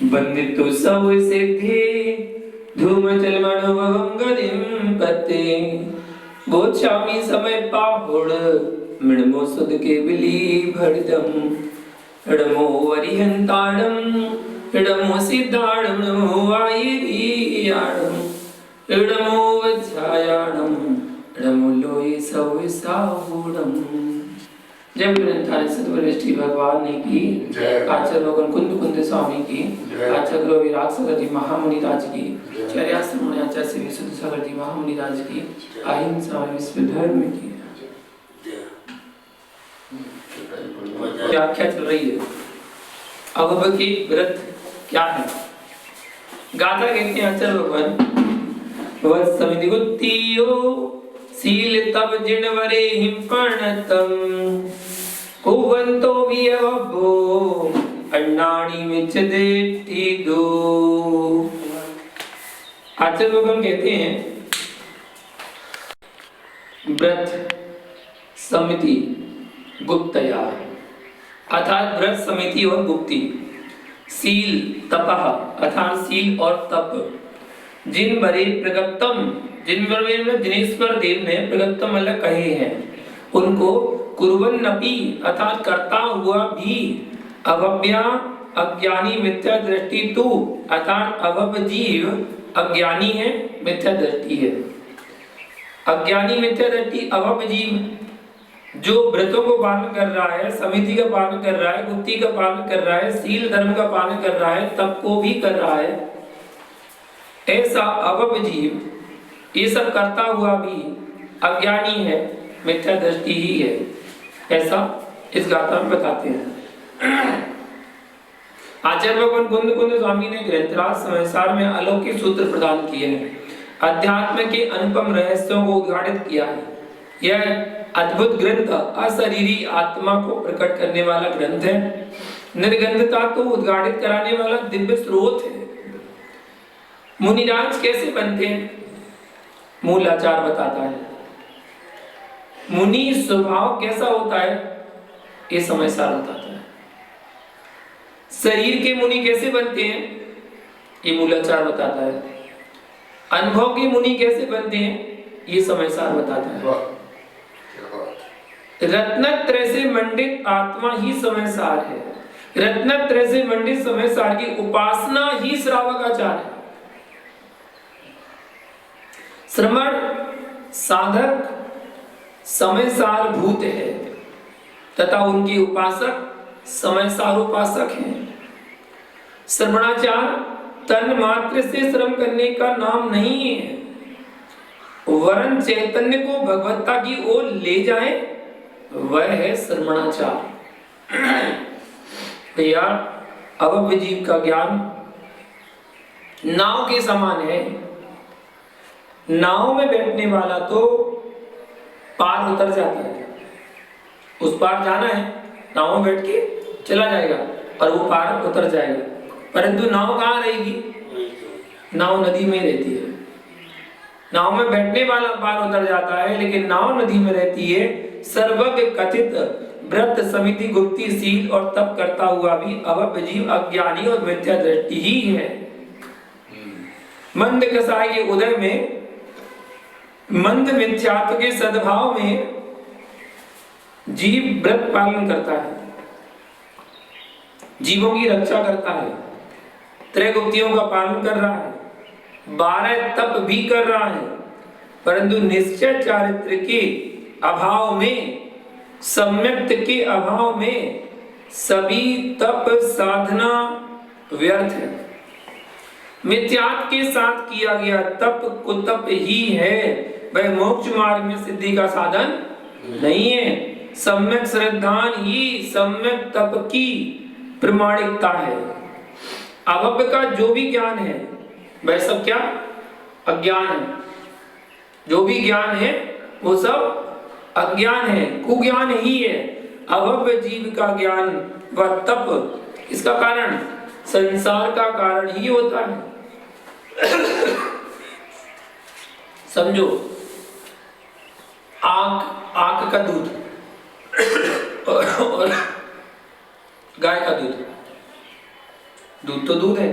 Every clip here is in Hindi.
वंदितु सब सिद्धि धूमचल मनोभवं गतिं पते बोचामी समय पाहुड़ मृणमो सुद के बिली भरदम इडमो वरिहंताड़म इडमो सिद्धाड़म नमो आयिरियाड़म इडमो वज्रायाणम इडमो लोये सविसाहुड़म। जय गुरुनाथ सतवरिष्ठी भगवान ने की, आचार्य भगवान कुंद कुंद स्वामी की, आचार्य गुरु विराग सागर जी महामुनि राज की, चर्याश्रम मुनि आचार्य श्री विशुद्ध सागर जी महामुनि राज की, अहिंसा विश्व धर्म की व्याख्या चल रही है। अब की व्रत क्या है? गाथा कहते हैं आचार्य भगवान वत समिति गुत्तियो सील तब जिनवरे हिंपणतम कुवंतो वियवो अन्नाणी मिच देती दो। आचार्य भगवान कहते हैं व्रत समिति गुप्तया अर्थात व्रत समिति और गुप्ती, सील तपः अर्थात सील और तप, जिन बरे प्रगतम जिन बरे में जिनेश्वर देव ने प्रगतम अलग कहे हैं उनको कुर्वन्नपि अर्थात करता हुआ भी अभव्या अज्ञानी मिथ्या दृष्टि तू अर्थात अभव जीव अज्ञानी है मिथ्या दृष्टि है। अज्ञानी मिथ्या दृष्टि अभव जीव जो व्रतों को पालन कर रहा है, समिति का पालन कर रहा है, गुप्ती का पालन कर रहा है, सील धर्म का पालन कर रहा है, तप को भी कर रहा है, ऐसा अभव जीव ये सब करता हुआ भी अज्ञानी है मिथ्या दृष्टि ही है, ऐसा इस गाथा में बताते हैं। आचार्य भगवान कुंद कुंद स्वामी ने ग्रंथराज समयसार में अलौकिक सूत्र प्रदान किए हैं, अध्यात्म के अनुपम रहस्यों को उद्घाटित किया है। यह अद्भुत ग्रंथ अशरीरी आत्मा को प्रकट करने वाला ग्रंथ है, निर्गंधता को उद्घाटित कराने वाला दिव्य स्रोत है। मुनिराज कैसे बनते हैं? मूल आचार बताता है। मुनि स्वभाव कैसा होता है? ये समयसार बताता है। शरीर के मुनि कैसे बनते हैं? ये मूलाचार बताता है। अनुभव के मुनि कैसे बनते हैं? ये समयसार बताता है। रत्नत्रय से मंडित आत्मा ही समयसार है। रत्नत्रय से मंडित समयसार की उपासना ही श्रावकाचार है। श्रमण साधक समयसार भूत है तथा उनके उपासक समयसार उपासक हैं। श्रवणाचार तन मात्र से श्रम करने का नाम नहीं है, वरन चैतन्य को भगवत्ता की ओर ले जाए वह है श्रवणाचार। भैया अभव जीव का ज्ञान नाव के समान है। नाव में बैठने वाला तो पार उतर जाता है, उस पार जाना है, नाव में बैठ के चला जाएगा और वो पार उतर जाएगा, परंतु नाव कहाँ रहेगी? नाव नदी में रहती है। नाव में बैठने वाला पार उतर जाता है, लेकिन नाव नदी में रहती है। सर्वज्ञ कथित व्रत समिति गुप्ती सील और तप करता हुआ भी अभव जीव अज्ञानी और मिथ्या दृष्टि ही है। मंद कसाई के उदय में मंद मिथ्यात्व के सद्भाव में जीव व्रत पालन करता है, जीवों की रक्षा करता है, त्रय गुप्तियों का पालन कर रहा है, 12 तप भी कर रहा है, परंतु निश्चय चारित्र के अभाव में, सम्यक्त के अभाव में सभी तप साधना व्यर्थ है। मिथ्यात्व के साथ किया गया तप कुतप ही है, वह मोक्ष मार्ग में सिद्धि का साधन नहीं है। सम्यक श्रद्धान ही सम्यक तप की प्रमाणिकता है। अभव का जो भी ज्ञान है वह सब क्या? अज्ञान है। जो भी ज्ञान है वो सब अज्ञान है, कुज्ञान ही है। अभव जीव का ज्ञान व तप इसका कारण संसार का कारण ही होता है। समझो, आंख का दूध और गाय का दूध, दूध तो दूध है,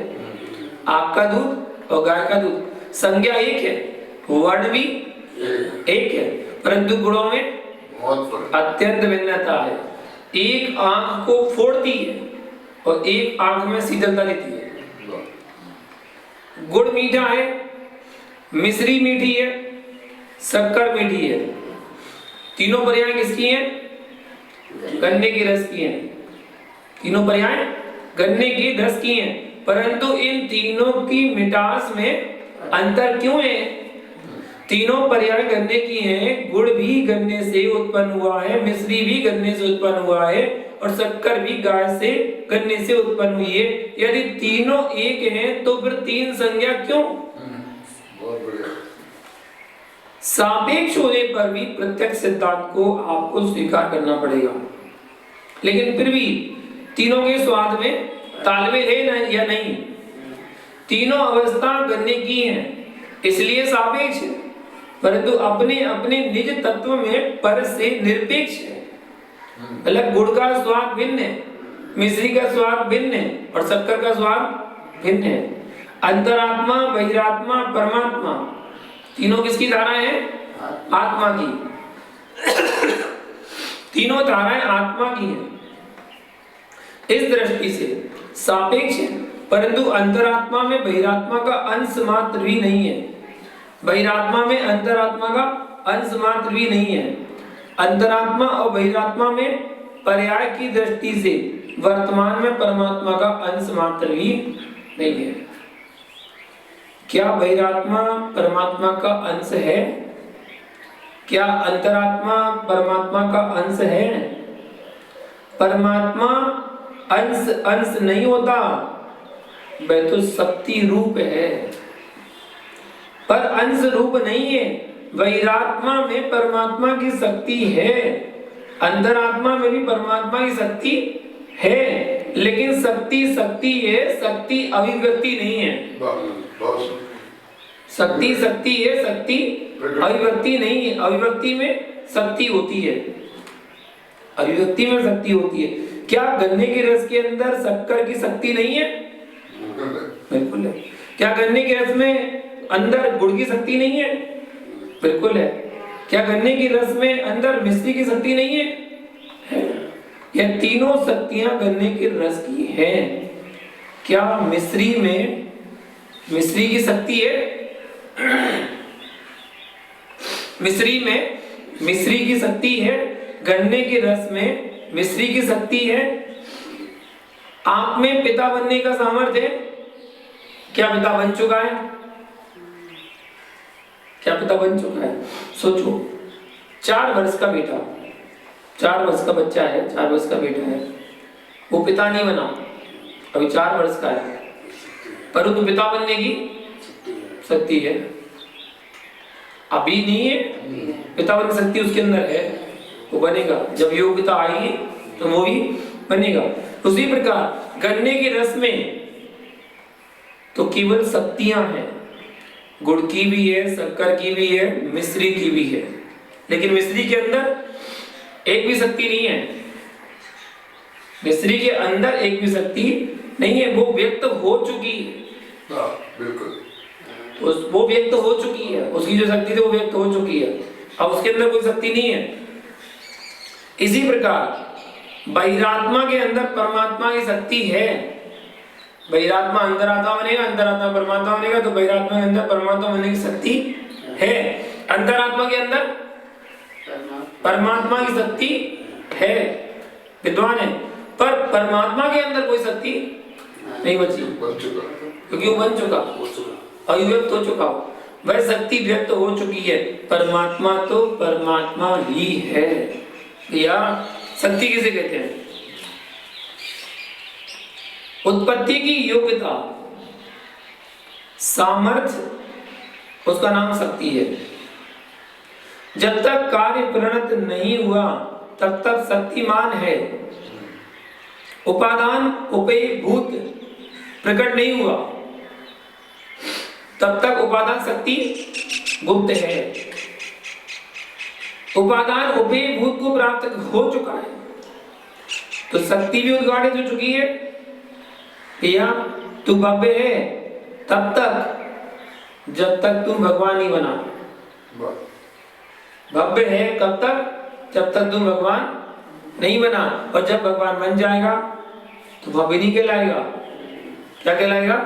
आपका दूध और गाय का दूध, संज्ञा एक है, वर्ण भी एक है, परंतु गुणों में अत्यंत भिन्नता है। एक आंख को फोड़ती है और एक आंख में शीतलता देती है। गुड़ मीठा है, मिश्री मीठी है, शक्कर मीठी है। तीनों पर्याय किसकी हैं? गन्ने के रस की हैं। तीनों पर्याय गन्ने के रस की हैं, परंतु इन तीनों की मिठास में अंतर क्यों है? तीनों पर्याय गन्ने की हैं। गुड़ भी गन्ने से उत्पन्न हुआ है, मिश्री भी गन्ने से उत्पन्न हुआ है और शक्कर भी गाय से गन्ने से उत्पन्न हुई है। यदि तीनों एक हैं तो फिर तीन संज्ञा क्यों? सापेक्ष होने पर भी प्रत्यक्ष सिद्धांत को आपको स्वीकार करना पड़ेगा, लेकिन फिर भी तीनों के स्वाद में तालमेल है या नहीं? तीनों अवस्था गन्ने की हैं, इसलिए सापेक्ष है, परंतु अपने अपने निज तत्व में पर से निरपेक्ष है। अलग गुड़ का स्वाद भिन्न है, मिश्री का स्वाद भिन्न है और शक्कर का स्वाद भिन्न है। अंतरात्मा, बहिरात्मा, परमात्मा, तीनों किसकी धाराएं हैं? आत्मा की। तीनों धाराएं आत्मा की हैं। इस दृष्टि से सापेक्ष है, परंतु अंतरात्मा में बहिरात्मा का अंश मात्र भी नहीं है। बहिरात्मा में अंतरात्मा का अंश मात्र भी नहीं है। अंतरात्मा और बहिरात्मा में पर्याय की दृष्टि से वर्तमान में परमात्मा का अंश मात्र भी नहीं है। क्या बहिरात्मा परमात्मा का अंश है? क्या अंतरात्मा परमात्मा का अंश है? परमात्मा अंश नहीं होता, वह तो शक्ति रूप है, पर अंश रूप नहीं है। बहिरात्मा में परमात्मा की शक्ति है, अंतरात्मा में भी परमात्मा की शक्ति है, लेकिन शक्ति शक्ति है, शक्ति अभिव्यक्ति नहीं है। शक्ति शक्ति है, शक्ति अभिव्यक्ति नहीं है। अभिव्यक्ति में शक्ति होती है, अभिव्यक्ति में शक्ति होती है। क्या गन्ने के रस के अंदर शक्कर की शक्ति नहीं है? बिल्कुल है। क्या गन्ने के रस में अंदर गुड़ की शक्ति नहीं है? बिल्कुल है। क्या गन्ने के रस में अंदर मिश्री की शक्ति नहीं है? यह तीनों शक्तियां गन्ने के रस की हैं। क्या मिश्री में मिश्री की शक्ति है? मिश्री में मिश्री की शक्ति है, गन्ने के रस में मिश्री की शक्ति है। आप में पिता बनने का सामर्थ्य है? क्या पिता बन चुका है? क्या पिता बन चुका है? सोचो, 4 वर्ष का बेटा, 4 वर्ष का बच्चा है, 4 वर्ष का बेटा है, वो पिता नहीं बना, अभी 4 वर्ष का है, परंतु पिता बनने की शक्ति है। अभी नहीं है, पिता बनने की शक्ति उसके अंदर है, वो बनेगा। जब योग्यता आएगी तो वो भी बनेगा। उसी प्रकार गन्ने के रस में तो केवल शक्तियां हैं, गुड़ की भी है, शक्कर की भी है, मिश्री की भी है, लेकिन मिश्री के अंदर एक भी शक्ति नहीं है। मिश्री के अंदर एक भी शक्ति नहीं है, वो व्यक्त हो चुकी है। बिल्कुल, वो व्यक्त हो चुकी है, उसकी जो शक्ति थी वो व्यक्त हो चुकी है, अब उसके अंदर कोई शक्ति नहीं है। इसी प्रकार बहिरात्मा के अंदर परमात्मा की शक्ति है। बहिरात्मा अंतरात्मा बनेगा, अंतरात्मा परमात्मा बनेगा, तो बहिरात्मा के अंदर परमात्मा बनने की शक्ति है। अंतरात्मा के अंदर परमात्मा की शक्ति है, विद्वान है, पर परमात्मा के अंदर कोई शक्ति नहीं बची, क्योंकि वो बन चुका, अभिव्यक्त हो चुका, वह शक्ति व्यक्त हो चुकी है। परमात्मा तो परमात्मा ही है। या शक्ति किसे कहते हैं? उत्पत्ति की योग्यता, सामर्थ्य, उसका नाम शक्ति है। जब तक कार्य परिणत नहीं हुआ तब तक शक्तिमान है। उपादान उपेयभूत प्रकट नहीं हुआ तब तक उपादान शक्ति गुप्त है। उपादान उपेयभूत को प्राप्त हो चुका है तो शक्ति भी उद्घाटित हो चुकी है, भैया तू भव्य है तब तक जब तक तू भगवान नहीं बना। भव्य है कब तक? जब तक तू भगवान नहीं बना। और जब भगवान बन जाएगा तो भव्य नहीं कहलाएगा, क्या कहलाएगा?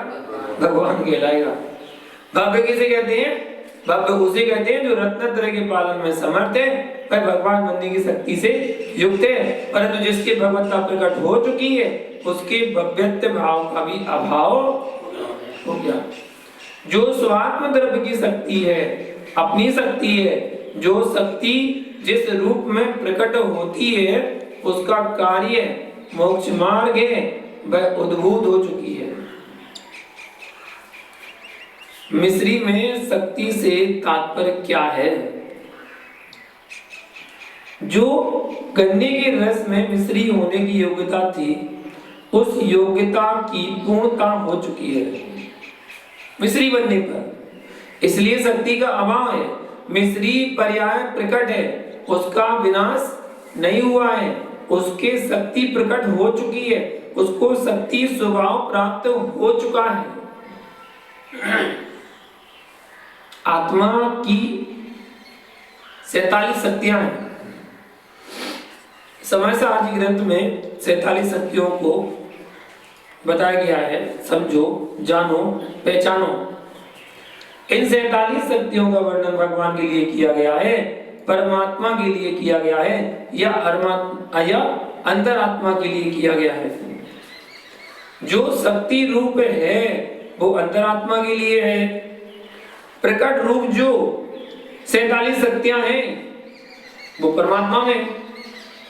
भगवान कहलाएगा। भव्य किसे कहते हैं? भव्य उसे कहते हैं जो रत्नत्रय के पालन में समर्थ है, वह भगवान बनने की शक्ति से युक्त है, परंतु जिसकी भगवत्ता प्रकट हो चुकी है उसके भव्यत्व भाव का भी अभाव हो गया। जो स्वात्म द्रव्य की शक्ति है, अपनी शक्ति है, जो शक्ति जिस रूप में प्रकट होती है उसका कार्य मोक्ष मार्ग है, वह उद्भूत हो चुकी है। मिस्री में शक्ति से तात्पर्य क्या है? जो गन्ने के रस में मिस्री होने की योग्यता थी उस योग्यता की पूर्णता हो चुकी है मिस्री बनने पर, इसलिए शक्ति का अभाव है। मिस्री पर्याय प्रकट है, उसका विनाश नहीं हुआ है, उसके शक्ति प्रकट हो चुकी है, उसको शक्ति स्वभाव प्राप्त हो चुका है। आत्मा की 47 शक्तियां हैं। समय सारणी ग्रंथ में 47 शक्तियों को बताया गया है। समझो, जानो, पहचानो। इन 47 शक्तियों का वर्णन भगवान के लिए किया गया है, परमात्मा के लिए किया गया है या अंतरात्मा के लिए किया गया है। जो शक्ति रूप है वो अंतरात्मा के लिए है। प्रकट रूप जो 47 शक्तियां हैं वो परमात्मा में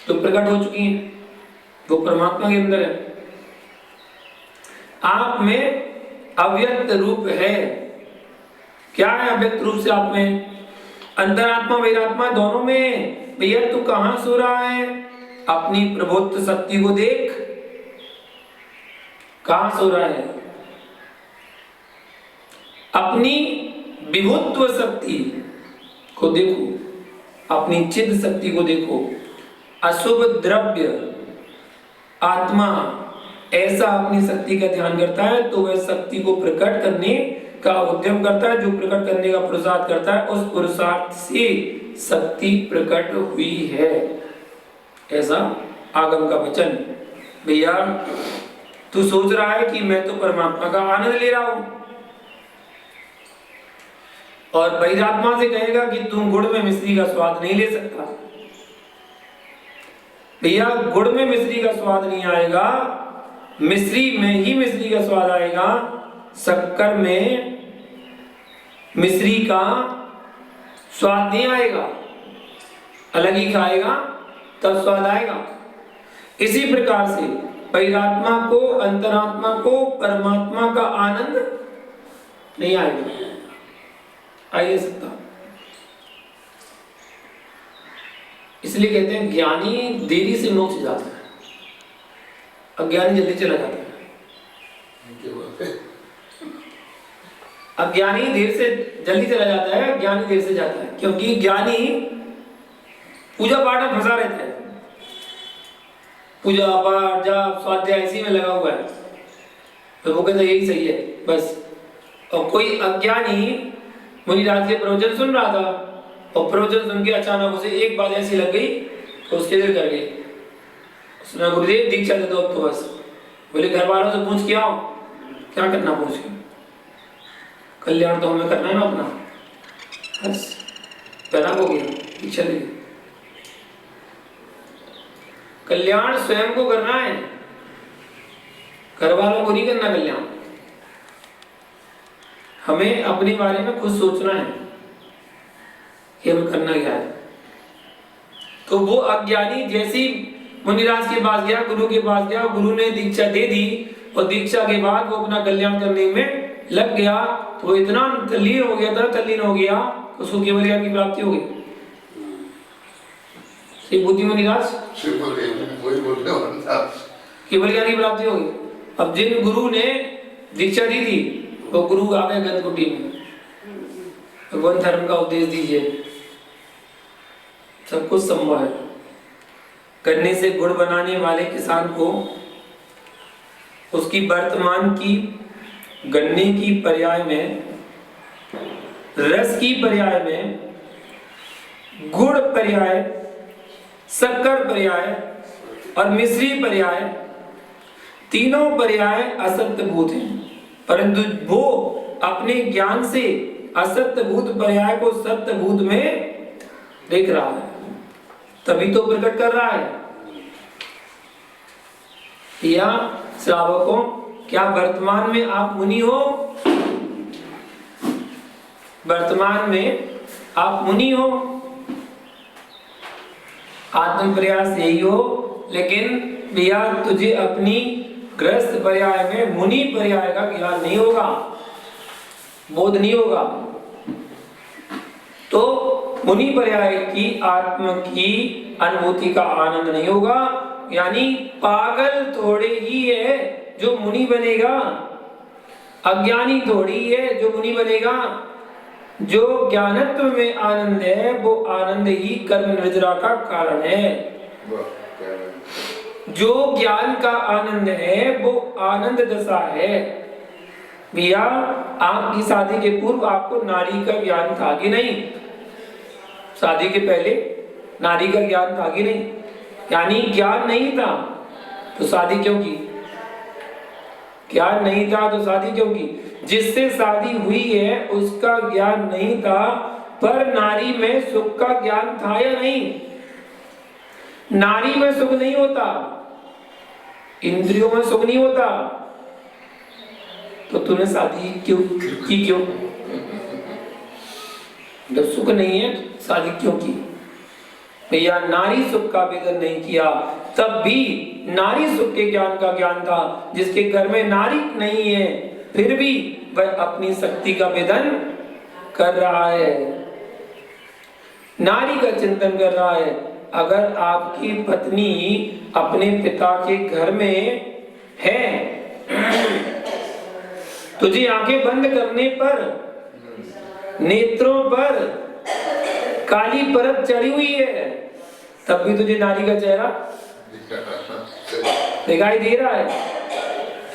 तो प्रकट हो चुकी हैं, वो परमात्मा के अंदर है। आप में अव्यक्त रूप है। क्या है अव्यक्त रूप से आप में? अंतरात्मा बहिरात्मा दोनों में। भैया तू कहां सो रहा है? अपनी प्रभुत्व शक्ति को देख, कहां सो रहा है? अपनी विभुत्व शक्ति को देखो, अपनी चिद शक्ति को देखो। अशुभ द्रव्य आत्मा ऐसा अपनी शक्ति का ध्यान करता है तो वह शक्ति को प्रकट करने का उद्यम करता है। जो प्रकट करने का पुरुषार्थ करता है उस पुरुषार्थ से शक्ति प्रकट हुई है, ऐसा आगम का वचन। भैया तू सोच रहा है कि मैं तो परमात्मा का आनंद ले रहा हूं और बहिरात्मा से कहेगा कि तुम गुड़ में मिश्री का स्वाद नहीं ले सकता। भैया गुड़ में मिश्री का स्वाद नहीं आएगा, मिश्री में ही मिश्री का स्वाद आएगा। शक्कर में मिश्री का स्वाद नहीं आएगा, अलग ही खाएगा तब स्वाद आएगा। इसी प्रकार से बहिरात्मा को, अंतरात्मा को परमात्मा का आनंद नहीं आएगा, आ नहीं सकता। इसलिए कहते हैं ज्ञानी देरी से मोक्ष जाता है, अज्ञानी जल्दी चला जाता है। अज्ञानी देर से जल्दी चला जाता है, ज्ञानी देर से जाता है, क्योंकि ज्ञानी पूजा पाठ में फंसा रहता है। पूजा पाठ जाप स्वाध्याय इसी में लगा हुआ है तो वो कहता है यही सही है बस। और कोई अज्ञानी मुनिराज के प्रवचन सुन रहा था और प्रवचन सुन के अचानक उसे एक बात ऐसी लग गई तो उसके दिल कर गई। उसने गुरुदेव दीक्षा दे दो अब तो बस। बोले घर वालों से पूछ के आओ, क्या करना पूछ के, कल्याण तो हमें करना है ना अपना, बस पैदा हो गया दीक्षा दे। कल्याण स्वयं को करना है, घर वालों को नहीं करना कल्याण। हमें अपने बारे में खुद सोचना है कि हमें करना क्या है। तो वो अज्ञानी जैसी मुनिराज के पास गया, गुरु के पास गया, गुरु ने दीक्षा दे दी और दीक्षा के बाद वो अपना कल्याण करने में लग गया तो वो इतना तल्लीन हो गया था, तल्लीन हो गया तो उसको केवल ज्ञान की प्राप्ति हो गई। बुद्धि मुनिराज केवल ज्ञान की प्राप्ति हो गई। अब जिन गुरु ने दीक्षा दी थी वो गुरु आ गए गंधकुटी में, भगवान धर्म का उपदेश दीजिए, सब कुछ संभव है। गन्ने से गुड़ बनाने वाले किसान को उसकी वर्तमान की, गन्ने की पर्याय में, रस की पर्याय में, गुड़ पर्याय, शक्कर पर्याय और मिश्री पर्याय, तीनों पर्याय असत्य भूत हैं, परंतु वो अपने ज्ञान से असत्य भूत पर्याय को सत्य भूत में देख रहा है, तभी तो प्रकट कर रहा है। या श्रावकों, क्या वर्तमान में आप मुनि हो? वर्तमान में आप मुनि हो, आत्म प्रयास यही हो, लेकिन भैया तुझे अपनी ग्रस्त पर्याय में मुनि पर्याय का ज्ञान नहीं होगा, बोध नहीं होगा। तो मुनि पर्याय की आत्म की अनुभूति का आनंद नहीं होगा। यानी पागल थोड़े ही है जो मुनि बनेगा, अज्ञानी थोड़ी है जो मुनि बनेगा। जो ज्ञानत्व में आनंद है वो आनंद ही कर्म निर्जरा का कारण है। जो ज्ञान का आनंद है वो आनंद दशा है। भैया आपकी शादी के पूर्व आपको नारी का ज्ञान था कि नहीं? शादी के पहले नारी का ज्ञान था कि नहीं? यानी ज्ञान नहीं था तो शादी क्यों की? ज्ञान नहीं था तो शादी क्यों की? जिससे शादी हुई है उसका ज्ञान नहीं था, पर नारी में सुख का ज्ञान था या नहीं? नारी में सुख नहीं होता, इंद्रियों में सुख नहीं होता, तो तूने शादी क्यों की? क्यों? जब सुख नहीं है शादी क्यों की? भैया नारी सुख का वेदन नहीं किया, तब भी नारी सुख के ज्ञान का ज्ञान था। जिसके घर में नारी नहीं है फिर भी वह अपनी शक्ति का वेदन कर रहा है, नारी का चिंतन कर रहा है। अगर आपकी पत्नी अपने पिता के घर में है, तुझे आंखें बंद करने पर नेत्रों पर काली परत चढ़ी हुई है, तब भी तुझे नारी का चेहरा दिखाई दे रहा है।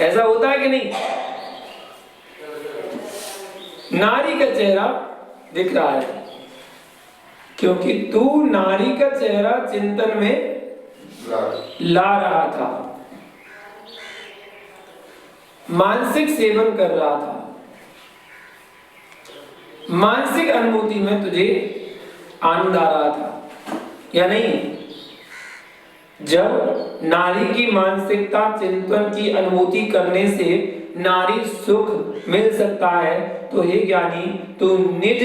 ऐसा होता है कि नहीं? नारी का चेहरा दिख रहा है क्योंकि तू नारी का चेहरा चिंतन में ला रहा था, मानसिक सेवन कर रहा था, मानसिक अनुभूति में तुझे आनंद आ रहा था या नहीं? जब नारी की मानसिकता चिंतन की अनुभूति करने से नारी सुख मिल सकता है, तो हे ज्ञानी तू निज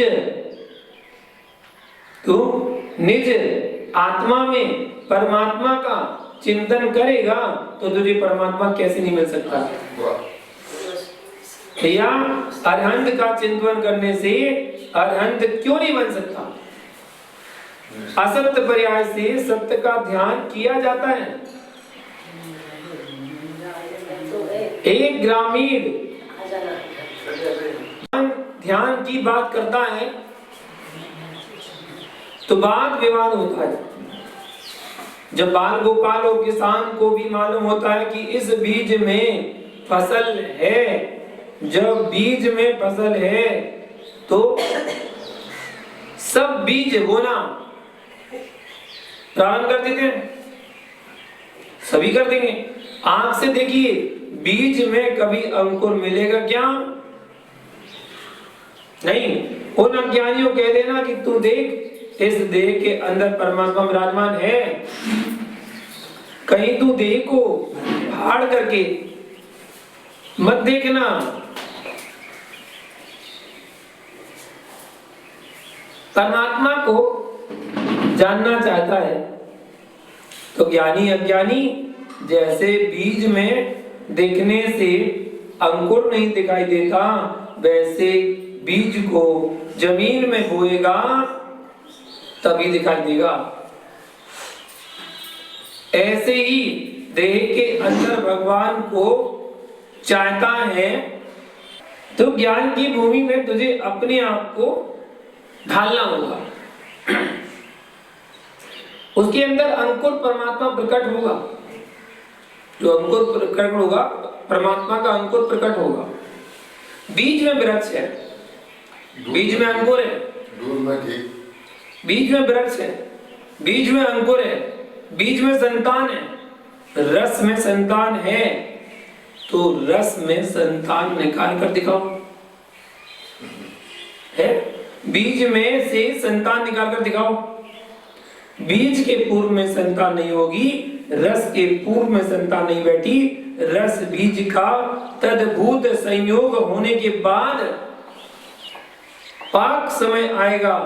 आत्मा में परमात्मा का चिंतन करेगा तो तुझे परमात्मा कैसे नहीं मिल सकता? या अरहंत का चिंतन करने से अरहंत क्यों नहीं बन सकता? असत्य पर्याय से सत्य का ध्यान किया जाता है। एक ग्रामीण ध्यान की बात करता है तो वाद विवाद होता है। जब बाल गोपाल और किसान को भी मालूम होता है कि इस बीज में फसल है, जब बीज में फसल है तो सब बीज बोना प्रारंभ कर देते हैं, सभी कर देंगे। आंख से देखिए, बीज में कभी अंकुर मिलेगा क्या? नहीं। उन अज्ञानियों कह देना कि तू देख इस देह के अंदर परमात्मा विराजमान है, कहीं तू देह को फाड़ करके मत देखना। परमात्मा को जानना चाहता है तो ज्ञानी अज्ञानी जैसे बीज में देखने से अंकुर नहीं दिखाई देता, वैसे बीज को जमीन में बोएगा तभी दिखाई देगा। ऐसे ही देह के अंदर भगवान को चाहता है तो ज्ञान की भूमि में तुझे अपने आप को ढालना होगा। उसके अंदर अंकुर परमात्मा प्रकट होगा। जो अंकुर प्रकट होगा, परमात्मा का अंकुर प्रकट होगा। बीज में वृक्ष है, बीज में अंकुर है, बीज में वृक्ष है, बीज में अंकुर है, बीज में संतान है, रस में संतान है, तो रस में संतान निकाल कर दिखाओ। है, बीज में से संतान निकाल कर दिखाओ। बीज के पूर्व में संतान नहीं होगी, रस के पूर्व में संतान नहीं बैठी, रस बीज का तद्भूत संयोग होने के बाद पाक समय आएगा,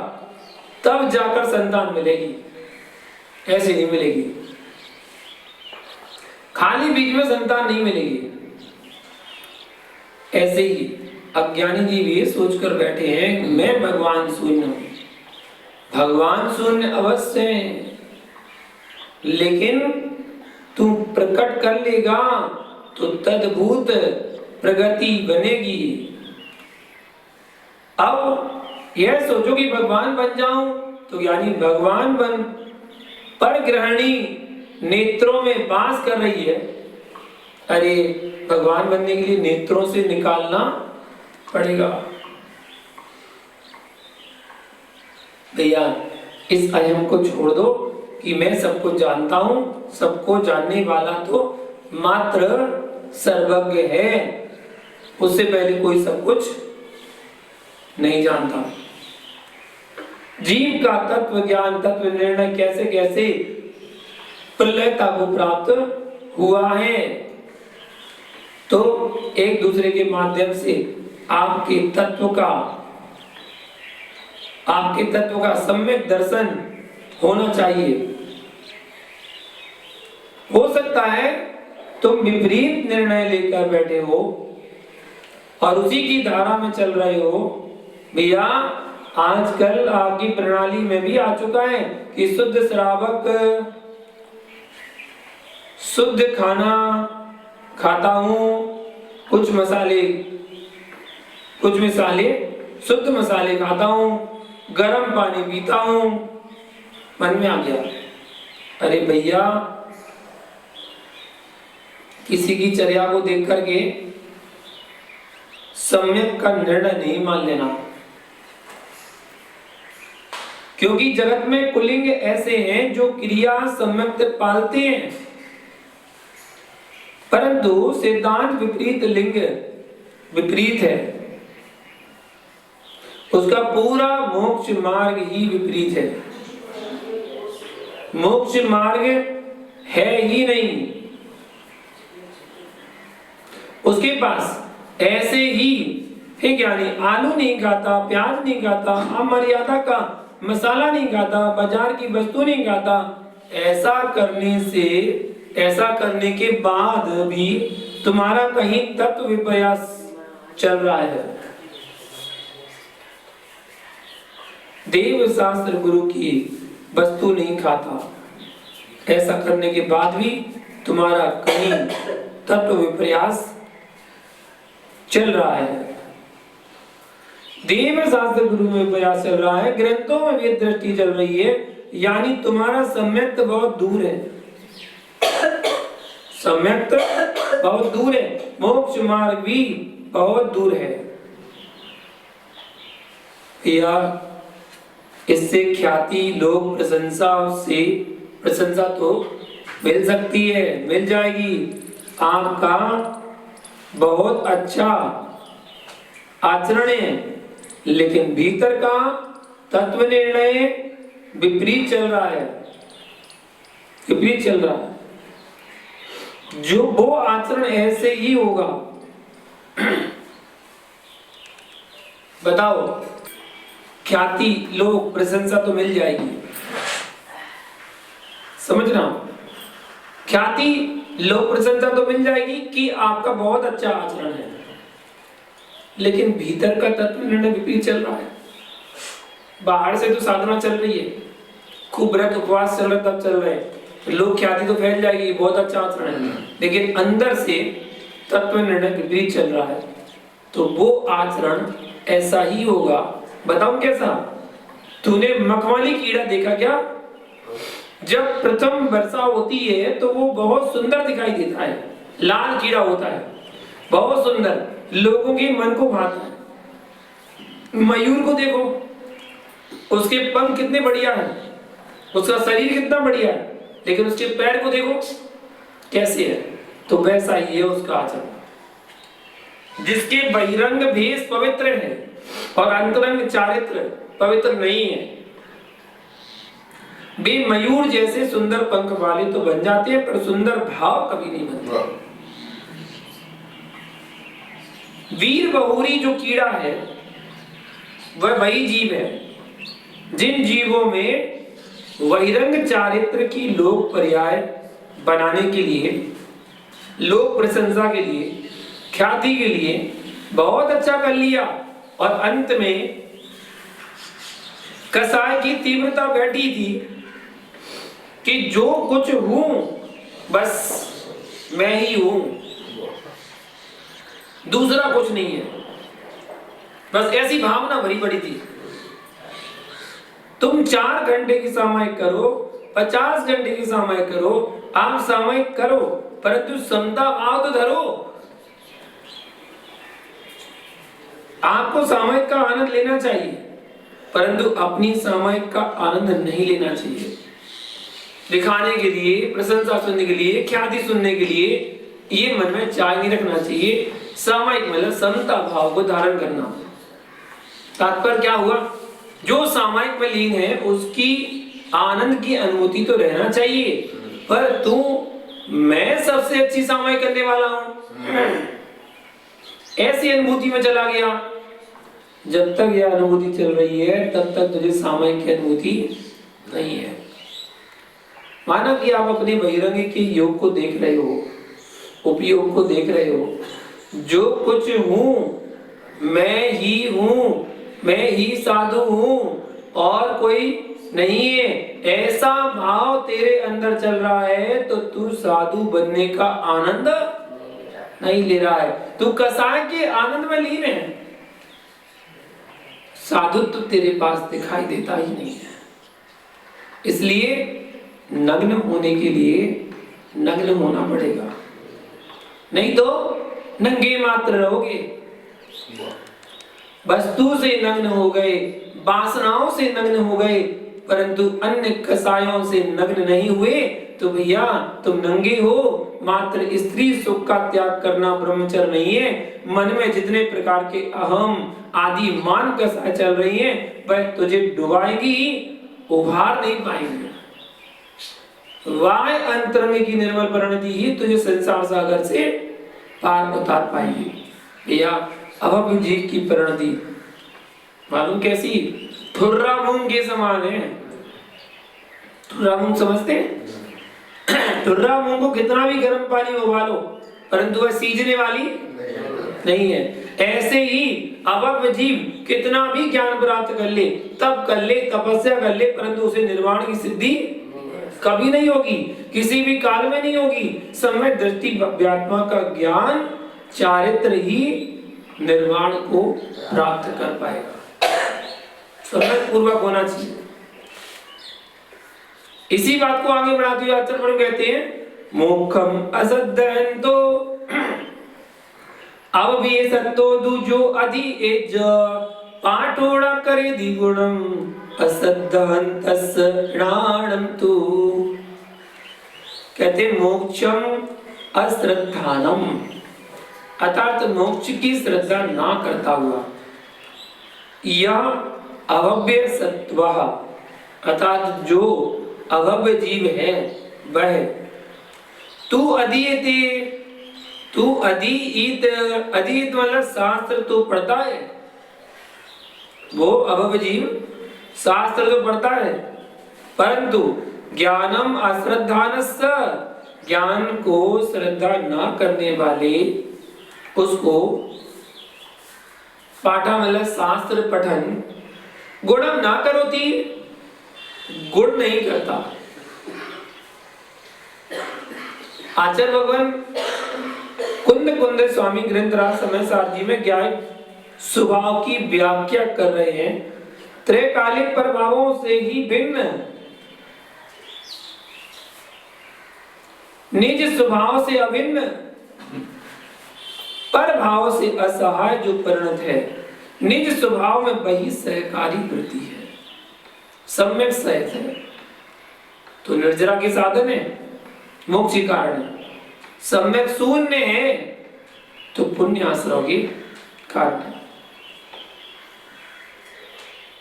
तब जाकर संतान मिलेगी, ऐसे नहीं मिलेगी। खाली बीज में संतान नहीं मिलेगी। ऐसे ही अज्ञानी जी भी सोच कर बैठे हैं मैं भगवान शून्य हूं। भगवान शून्य अवश्य है, लेकिन तू प्रकट कर लेगा तो तद्भूत प्रगति बनेगी। अब यह सोचो कि भगवान बन जाऊं, तो यानी भगवान बन पर ग्रहणी नेत्रों में वास कर रही है। अरे भगवान बनने के लिए नेत्रों से निकालना पड़ेगा। भैया इस अहम को छोड़ दो कि मैं सबको जानता हूं, सबको जानने वाला तो मात्र सर्वज्ञ है, उससे पहले कोई सब कुछ नहीं जानता। जीव का तत्व ज्ञान, तत्व निर्णय कैसे कैसे प्रलयता को प्राप्त हुआ है, तो एक दूसरे के माध्यम से आपके तत्व का सम्यक दर्शन होना चाहिए। हो सकता है तुम विपरीत निर्णय लेकर बैठे हो और उसी की धारा में चल रहे हो। भैया आजकल आपकी प्रणाली में भी आ चुका है कि शुद्ध श्रावक शुद्ध खाना खाता हूं, कुछ मसाले शुद्ध मसाले खाता हूं, गर्म पानी पीता हूं। मन में आ गया, अरे भैया किसी की चर्या को देख करके सम्यक का निर्णय नहीं मान लेना, क्योंकि जगत में कुलिंग ऐसे हैं जो क्रिया सम्यक पालते हैं, परंतु सिद्धांत विपरीत लिंग विपरीत है, उसका पूरा मोक्ष मार्ग ही विपरीत है। मोक्ष मार्ग है ही नहीं उसके पास। ऐसे ही ठीक, यानी आलू नहीं खाता, प्याज नहीं खाता, अमर्यादा का मसाला नहीं खाता, बाजार की वस्तु नहीं खाता। ऐसा करने के बाद भी तुम्हारा कहीं तत्व विपर्यास चल रहा है। देव शास्त्र गुरु की वस्तु नहीं खाता, ऐसा करने के बाद भी तुम्हारा कहीं तत्व विपर्यास चल रहा है। देव शास्त्र गुरु में विपर्यास चल रहा है, ग्रंथों में वेद दृष्टि चल रही है, यानी तुम्हारा सम्यक बहुत दूर है। सम्यक बहुत दूर है, मोक्ष मार्ग भी बहुत दूर है। या इससे ख्याति, लोग प्रशंसा तो मिल सकती है, मिल जाएगी। आपका बहुत अच्छा आचरण है, लेकिन भीतर का तत्व निर्णय विपरीत चल रहा है, विपरीत चल रहा है। जो वो आचरण ऐसे ही होगा। बताओ, ख्याति, लोग, प्रशंसा तो मिल जाएगी, समझना। ख्याति, लोग, प्रशंसा तो मिल जाएगी कि आपका बहुत अच्छा आचरण है, लेकिन भीतर का तत्व निर्णय विपरीत चल रहा है। बाहर से तो साधना चल रही है, खूब व्रत उपवास चल रहा, तब चल रहे हैं, लोग ख्याति तो फैल जाएगी, बहुत अच्छा आचरण है, लेकिन अंदर से तत्व निर्णय विपरीत चल रहा है, तो वो आचरण ऐसा ही होगा। बताऊं कैसा? तूने मखमली कीड़ा देखा क्या? जब प्रथम वर्षा होती है तो वो बहुत सुंदर दिखाई देता है, लाल कीड़ा होता है, बहुत सुंदर, लोगों के मन को भाता है। मयूर को देखो, उसके पंख कितने बढ़िया हैं, उसका शरीर कितना बढ़िया है, लेकिन उसके पैर को देखो कैसे है। तो वैसा ही है उसका आचरण। जिसके बहिरंग भेष पवित्र है और अंतरंग चारित्र पवित्र नहीं है, वे मयूर जैसे सुंदर पंख वाले तो बन जाते हैं, पर सुंदर भाव कभी नहीं बनते। वीर बहुरी जो कीड़ा है वह वही जीव है जिन जीवों में बहिरंग चारित्र की लोक पर्याय बनाने के लिए, लोक प्रशंसा के लिए, ख्याति के लिए बहुत अच्छा कर लिया और अंत में कसाय की तीव्रता बैठी थी कि जो कुछ हूं बस मैं ही हूं, दूसरा कुछ नहीं है, बस ऐसी भावना भरी पड़ी थी। तुम 4 घंटे की सामायिक करो, 50 घंटे की सामायिक करो, आप सामायिक करो, परंतु समता भाव तो धरो। आपको सामायिक का आनंद लेना चाहिए, परंतु अपनी सामायिक का आनंद नहीं लेना चाहिए। दिखाने के लिए, प्रशंसा सुनने के लिए, ख्याति सुनने के लिए ये मन में चाय नहीं रखना चाहिए। सामायिक मतलब समता भाव को धारण करना। तात्पर्य क्या हुआ, जो सामायिक में लीन है उसकी आनंद की अनुभूति तो रहना चाहिए, पर तू मैं सबसे अच्छी सामायिक करने वाला हूं, ऐसी अनुभूति में चला गया। जब तक यह अनुभूति चल रही है तब तक तुझे सामायिक की अनुभूति नहीं है। माना कि आप अपने बहिरंग के योग को देख रहे हो, उपयोग को देख रहे हो, जो कुछ हूं मैं ही हूं, मैं ही साधु हूं और कोई नहीं है, ऐसा भाव तेरे अंदर चल रहा है तो तू साधु बनने का आनंद नहीं ले रहा है, तू कसाय के आनंद में लीन है। साधुत्व तेरे पास दिखाई देता ही नहीं है। इसलिए नग्न होने के लिए नग्न होना पड़ेगा, नहीं तो नंगे मात्र रहोगे। वस्तु से नग्न हो गए, वासनाओं से नग्न हो गए, परंतु अन्य कसायों से नग्न नहीं हुए तो भैया तुम नंगे हो। मात्र स्त्री सुख का त्याग करना ब्रह्मचर्य नहीं है। मन में जितने प्रकार के अहम आदि मान कसाय चल रही हैं वह तुझे डुबाएगी, उभार नहीं पाएंगे। वाय अंतरंग की निर्मल परिणति ही तुझे संसार सागर से पार उतार पाएगी। भैया अभव जीव की परिणति मालूम कैसी, थुर्रा मूंग के समान है। थुर्रा मूंग समझते हैं? थुर्रा मूंग को कितना भी गर्म पानी में उबालो परंतु वह सीजने वाली नहीं है। ऐसे ही अभव जीव कितना भी ज्ञान प्राप्त कर ले, तब कर ले, तपस्या कर ले, परंतु उसे निर्वाण की सिद्धि कभी नहीं होगी, किसी भी काल में नहीं होगी। सम्यक दृष्टि व्यात्मा का ज्ञान चारित्र ही निर्वाण को प्राप्त कर पाएगा। सम्यक पूर्वक होना चाहिए। इसी बात को आगे बढ़ाते हुए आचार्य प्रभु कहते हैं मोक्षम असद्धंतो अब भी सत्तो दूजो अधि एज पाठोड़ा करे द्विगुणम असद्धंतस प्राणम तु। कहते मोक्षम अश्रद्धानम, अर्थात मोक्ष की श्रद्धा ना करता हुआ, या अभव्य सत्वः, अर्थात जो अभव्य जीव है वह तू अधीयते, तू अधीत, अधीत मतलब शास्त्र तो पढ़ता है, वो अभव्य जीव शास्त्र तो पढ़ता है, परंतु ज्ञानम अश्रद्धानस्य, ज्ञान को श्रद्धा ना करने वाले उसको पाठा मतलब शास्त्र पठन गुणम ना करोति, गुण नहीं करता। आचार्य भगवान कुंद स्वामी ग्रंथराज समय सार जी में ज्ञान स्वभाव की व्याख्या कर रहे हैं। त्रैकालिक प्रभावों से ही भिन्न निज स्वभाव से अभिन्न, पर भाव से असहाय जो परिणत है, निज स्वभाव में वही सहकारी वृत्ति है, सम्यक सहित है। तो निर्जरा के साधन है, मोक्ष के कारण है। सम्यक शून्य है तो पुण्याश्रव के कारण है।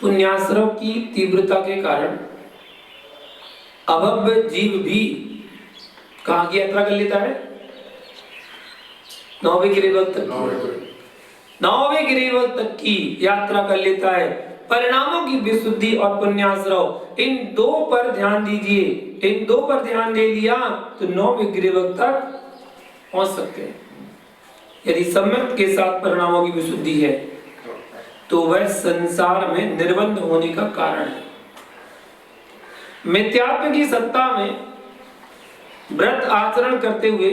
पुण्याश्रव की तीव्रता के कारण अभव्य जीव भी कहां की यात्रा कर लेता है? 9वें गिरिवल तक की यात्रा कर लेता है। परिणामों की विशुद्धि और पुण्याश्रव, इन दो पर ध्यान दीजिए। इन दो पर ध्यान दे लिया तो 9वें गिरिवल तक पहुंच सकते हैं। यदि सम्यक के साथ परिणामों की विशुद्धि है तो वह संसार में निर्बंध होने का कारण है। मिथ्यात्व की सत्ता में व्रत आचरण करते हुए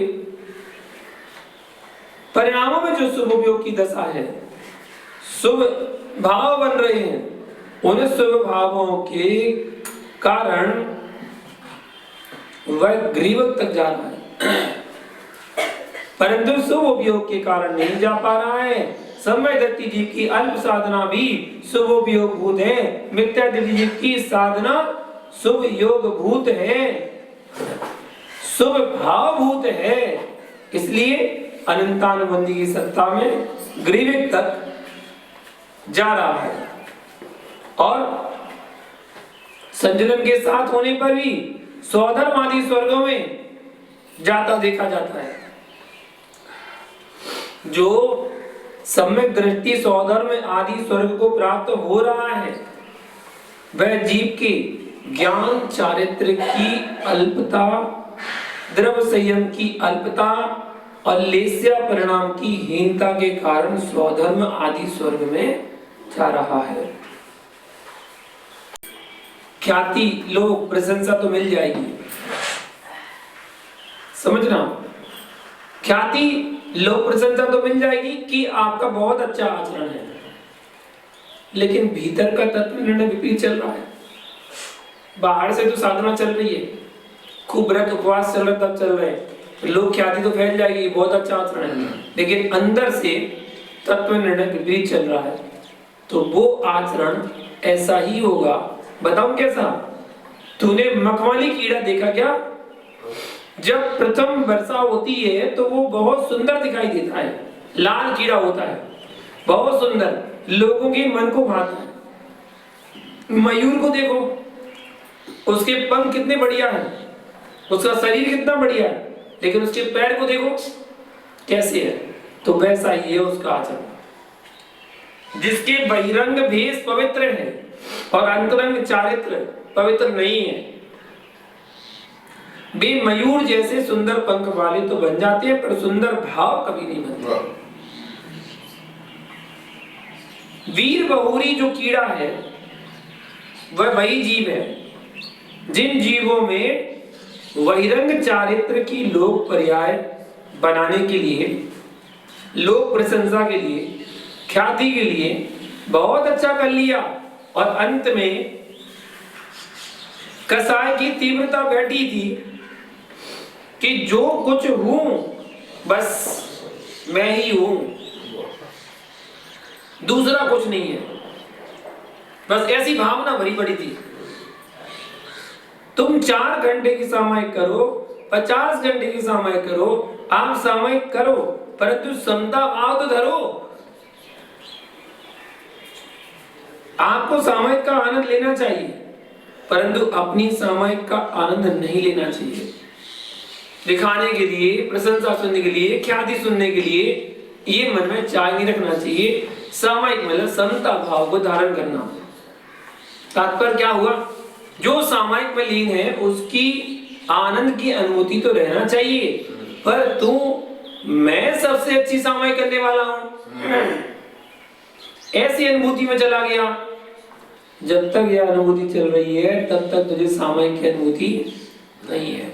परिणामों में जो शुभ उपयोग की दशा है, शुभ भाव बन रहे हैं, उन शुभ भावों के कारण वह ग्रीवक तक जा रहा है, परंतु शुभ उपयोग के कारण नहीं जा पा रहा है। समय दत्ती जी की अल्प साधना भी शुभ उपयोग भूत है, मिथ्या दत्ती जी की साधना शुभ योग भूत है, शुभ भाव भूत है। इसलिए अनंतानुबंधी की सत्ता में ग्रीविक तक जा रहा है और संजलन के साथ होने पर भी स्वधर्म आदि स्वर्गों में जाता देखा जाता है। जो सम्यक दृष्टि स्वधर्म आदि स्वर्ग को प्राप्त हो रहा है, वह जीव के ज्ञान चारित्र की अल्पता, द्रव्य संयम की अल्पता और लेस्या परिणाम की हीनता के कारण स्वधर्म आदि स्वर्ग में जा रहा है। ख्याति, लोक, प्रशंसा तो मिल जाएगी, समझना। ख्याति, लोक, प्रशंसा तो मिल जाएगी कि आपका बहुत अच्छा आचरण है, लेकिन भीतर का तत्व निर्णय विपरीत चल रहा है। बाहर से तो साधना चल रही है, खूब व्रत उपवास चल रहा, तब चल रहे हैं, लोक ख्याति तो फैल जाएगी, बहुत अच्छा आचरण है, लेकिन अंदर से तत्व निर्णय विपरीत चल रहा है, तो वो आचरण ऐसा ही होगा। बताऊं कैसा? तूने मखमली कीड़ा देखा क्या? जब प्रथम वर्षा होती है तो वो बहुत सुंदर दिखाई देता है, लाल कीड़ा होता है, बहुत सुंदर, लोगों के मन को भाता है। मयूर को देखो, उसके पंख कितने बढ़िया हैं, उसका शरीर कितना बढ़िया है, लेकिन उसके पैर को देखो कैसे है। तो वैसा ही है उसका आचरण। जिसके बहिरंग भेष पवित्र है और अंतरंग चारित्र पवित्र नहीं है, वे मयूर जैसे सुंदर पंख वाले तो बन जाते हैं, पर सुंदर भाव कभी नहीं बनते। वीर बहुरी जो कीड़ा है वह वही जीव है जिन जीवों में बहिरंग चारित्र की लोक पर्याय बनाने के लिए, लोक प्रशंसा के लिए, ख्याति के लिए बहुत अच्छा कर लिया और अंत में कसाय की तीव्रता बैठी थी कि जो कुछ हूं बस मैं ही हूं, दूसरा कुछ नहीं है, बस ऐसी भावना भरी पड़ी थी। तुम 4 घंटे की सामायिक करो, 50 घंटे की सामायिक करो, आप सामायिक करो, परंतु समता भाव तो धरो। आपको सामायिक का आनंद लेना चाहिए, परंतु अपनी सामायिक का आनंद नहीं लेना चाहिए। दिखाने के लिए, प्रशंसा सुनने के लिए, ख्याति सुनने के लिए ये मन में चाय नहीं रखना चाहिए। सामायिक मतलब समता भाव को धारण करना। तात्पर्य क्या हुआ? जो सामायिक में लीन है उसकी आनंद की अनुभूति तो रहना चाहिए, पर तू मैं सबसे अच्छी सामायिक करने वाला हूं, ऐसी अनुभूति में चला गया। जब तक यह अनुभूति चल रही है तब तक तुझे सामायिक की अनुभूति नहीं है।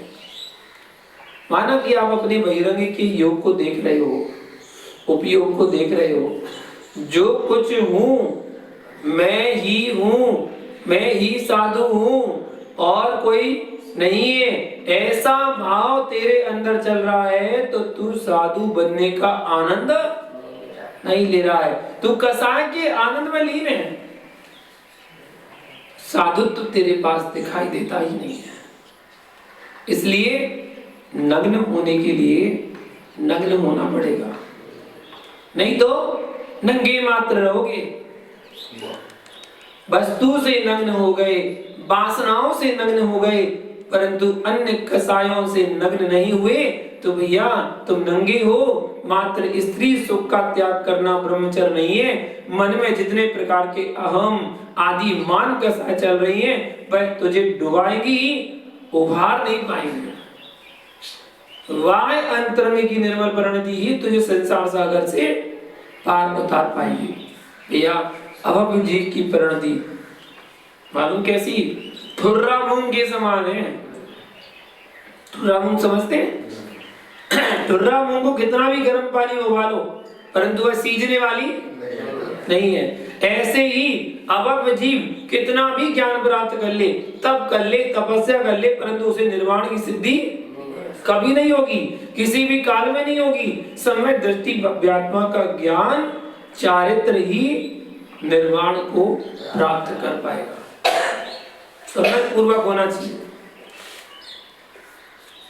माना कि आप अपने बहिरंग के योग को देख रहे हो, उपयोग को देख रहे हो, जो कुछ हूं मैं ही हूं, मैं ही साधु हूं और कोई नहीं है, ऐसा भाव तेरे अंदर चल रहा है तो तू साधु बनने का आनंद नहीं ले रहा है, तू कसाय के आनंद में लीन है। साधुत्व तेरे पास दिखाई देता ही नहीं है। इसलिए नग्न होने के लिए नग्न होना पड़ेगा, नहीं तो नंगे मात्र रहोगे। वस्तु से नग्न हो गए, वासनाओं से नग्न हो गए, परंतु अन्य कसायों से नग्न नहीं हुए तो भैया तुम नंगे हो। मात्र स्त्री सुख का त्याग करना ब्रह्मचर्य नहीं है। मन में जितने प्रकार के अहम आदि मान कसाय चल रही हैं वह तुझे डुबाएगी, उभार नहीं पाएंगे। वाय अंतर्म की निर्मल परिणति ही तुझे संसार सागर से पार उतार पाएगी। भैया अभव जीव की परिणति मालूम कैसी? थुर्रा मूंग के समान है। थुर्रा मूंग समझते हैं? थुर्रा मूंग को कितना भी गर्म पानी में उबालो परंतु वह सीजने वाली नहीं है। ऐसे ही अभव जीव कितना भी ज्ञान प्राप्त कर ले, तब कर ले, तपस्या कर ले, परंतु उसे निर्वाण की सिद्धि कभी नहीं होगी, किसी भी काल में नहीं होगी। सम्यक दृष्टि भव्यात्मा का ज्ञान चारित्र ही निर्वाण को प्राप्त कर पाएगा। सम्यक पूर्वक होना चाहिए।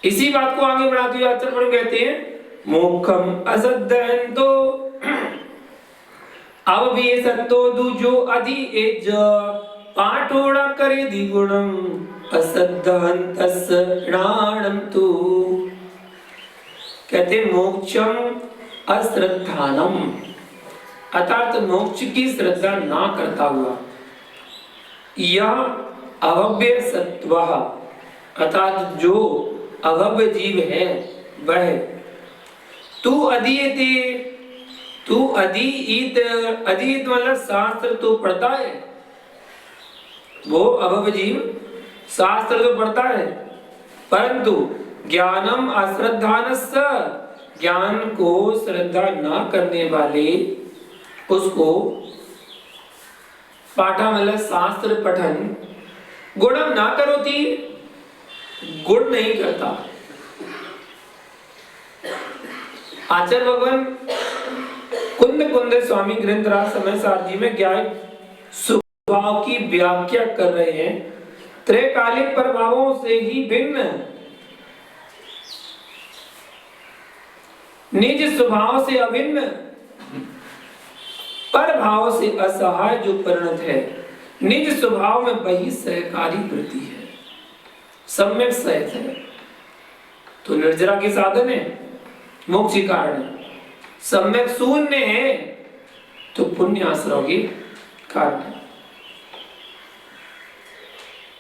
इसी बात को आगे बढ़ाते हुए आचार्य प्रभु कहते हैं मोक्षम असद्धंतो अब भी सत्तो दूजो अधि एज पाठोड़ा करे द्विगुणम असद्धंतस प्राणम तु। कहते मोक्षम अश्रद्धानम अर्थात मोक्ष की श्रद्धा ना करता हुआ, या अभव्य सत्वः अर्थात जो अभव्य जीव है वह तू अधीयते, तू अधीत, अधीत मतलब शास्त्र तो पढ़ता है, वो अभव्य जीव शास्त्र तो पढ़ता है, परंतु ज्ञानम अश्रद्धानस्य ज्ञान को श्रद्धा ना करने वाले उसको पाठा मतलब शास्त्र पठन गुणम ना करोती, गुण नहीं करता। आचार्य भगवान कुंद स्वामी ग्रंथराज समय सार जी में ज्ञान स्वभाव की व्याख्या कर रहे हैं। त्रैकालिक प्रभावों से ही भिन्न निज स्वभाव से अभिन्न पर भाव से असहाय जो परिणत है, निज स्वभाव में वही सहकारी वृत्ति है, सम्यक सहित है, तो निर्जरा के साधन है, मोक्ष के कारण है। सम्यक शून्य है तो पुण्याश्रव के कारण है।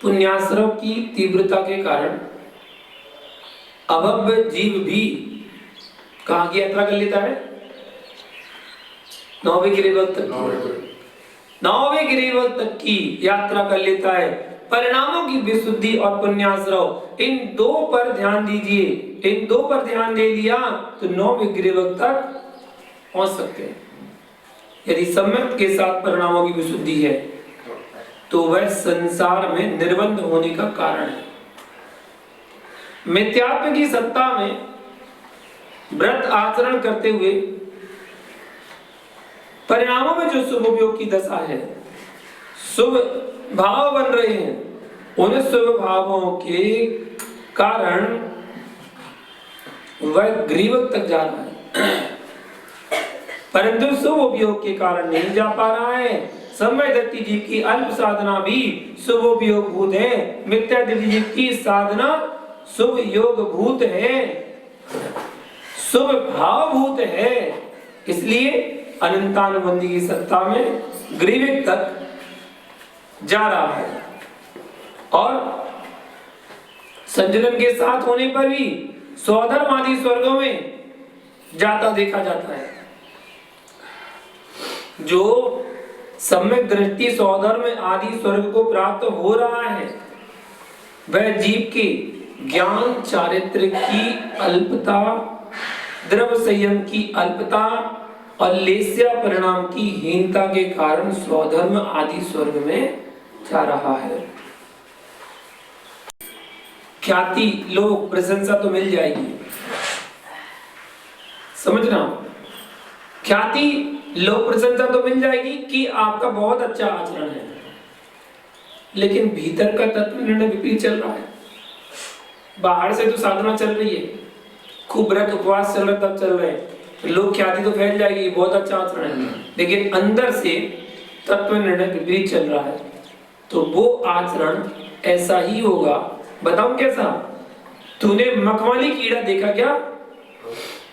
पुण्याश्रव की तीव्रता के कारण अभव्य जीव भी कहां की यात्रा कर लेता है? नौवे गिरिवत तक, नौवे गिरिवत तक की यात्रा कर लेता है। परिणामों की विशुद्धि और पुण्याश्रव, इन दो पर ध्यान दीजिए। इन दो पर ध्यान दे दिया तो नौवे गिरिवत तक पहुंच सकते हैं। यदि सम्यक के साथ परिणामों की विशुद्धि है तो वह संसार में निर्बंध होने का कारण है। मिथ्यात्व की सत्ता में व्रत आचरण करते हुए परिणामों में जो शुभ उपयोग की दशा है, शुभ भाव बन रहे हैं, उन शुभ भावों के कारण वह ग्रीवक तक जा रहा है, परंतु शुभ उपयोग के कारण नहीं जा पा रहा है। समय दत्ती जी की अल्प साधना भी शुभ उपयोग भूत है, मिथ्या दत्ती जी की साधना शुभ योग भूत है, शुभ भाव भूत है। इसलिए अनंतानुबंधी की सत्ता में ग्रीविक तक जा रहा है और संजलन के साथ होने पर भी स्वधर्म आदि स्वर्गों में जाता देखा जाता है। जो सम्यक दृष्टि स्वधर्म आदि स्वर्ग को प्राप्त हो रहा है वह जीव के ज्ञान चारित्र की अल्पता, द्रव संयम की अल्पता और लेस्या परिणाम की हीनता के कारण स्वधर्म आदि स्वर्ग में जा रहा है। ख्याति, लोग, प्रशंसा तो मिल जाएगी। समझना, ख्याति, लोग, प्रशंसा तो मिल जाएगी कि आपका बहुत अच्छा आचरण है, लेकिन भीतर का तत्व निर्णय विपरीत चल रहा है। बाहर से तो साधना चल रही है, खूब व्रत उपवास चल रहा, तब चल रहे हैं, लोग ख्याति तो फैल जाएगी, बहुत अच्छा आचरण है, लेकिन अंदर से तत्व निर्णय विपरीत चल रहा है, तो वो आचरण ऐसा ही होगा। बताऊं कैसा? तूने मखमली कीड़ा देखा क्या?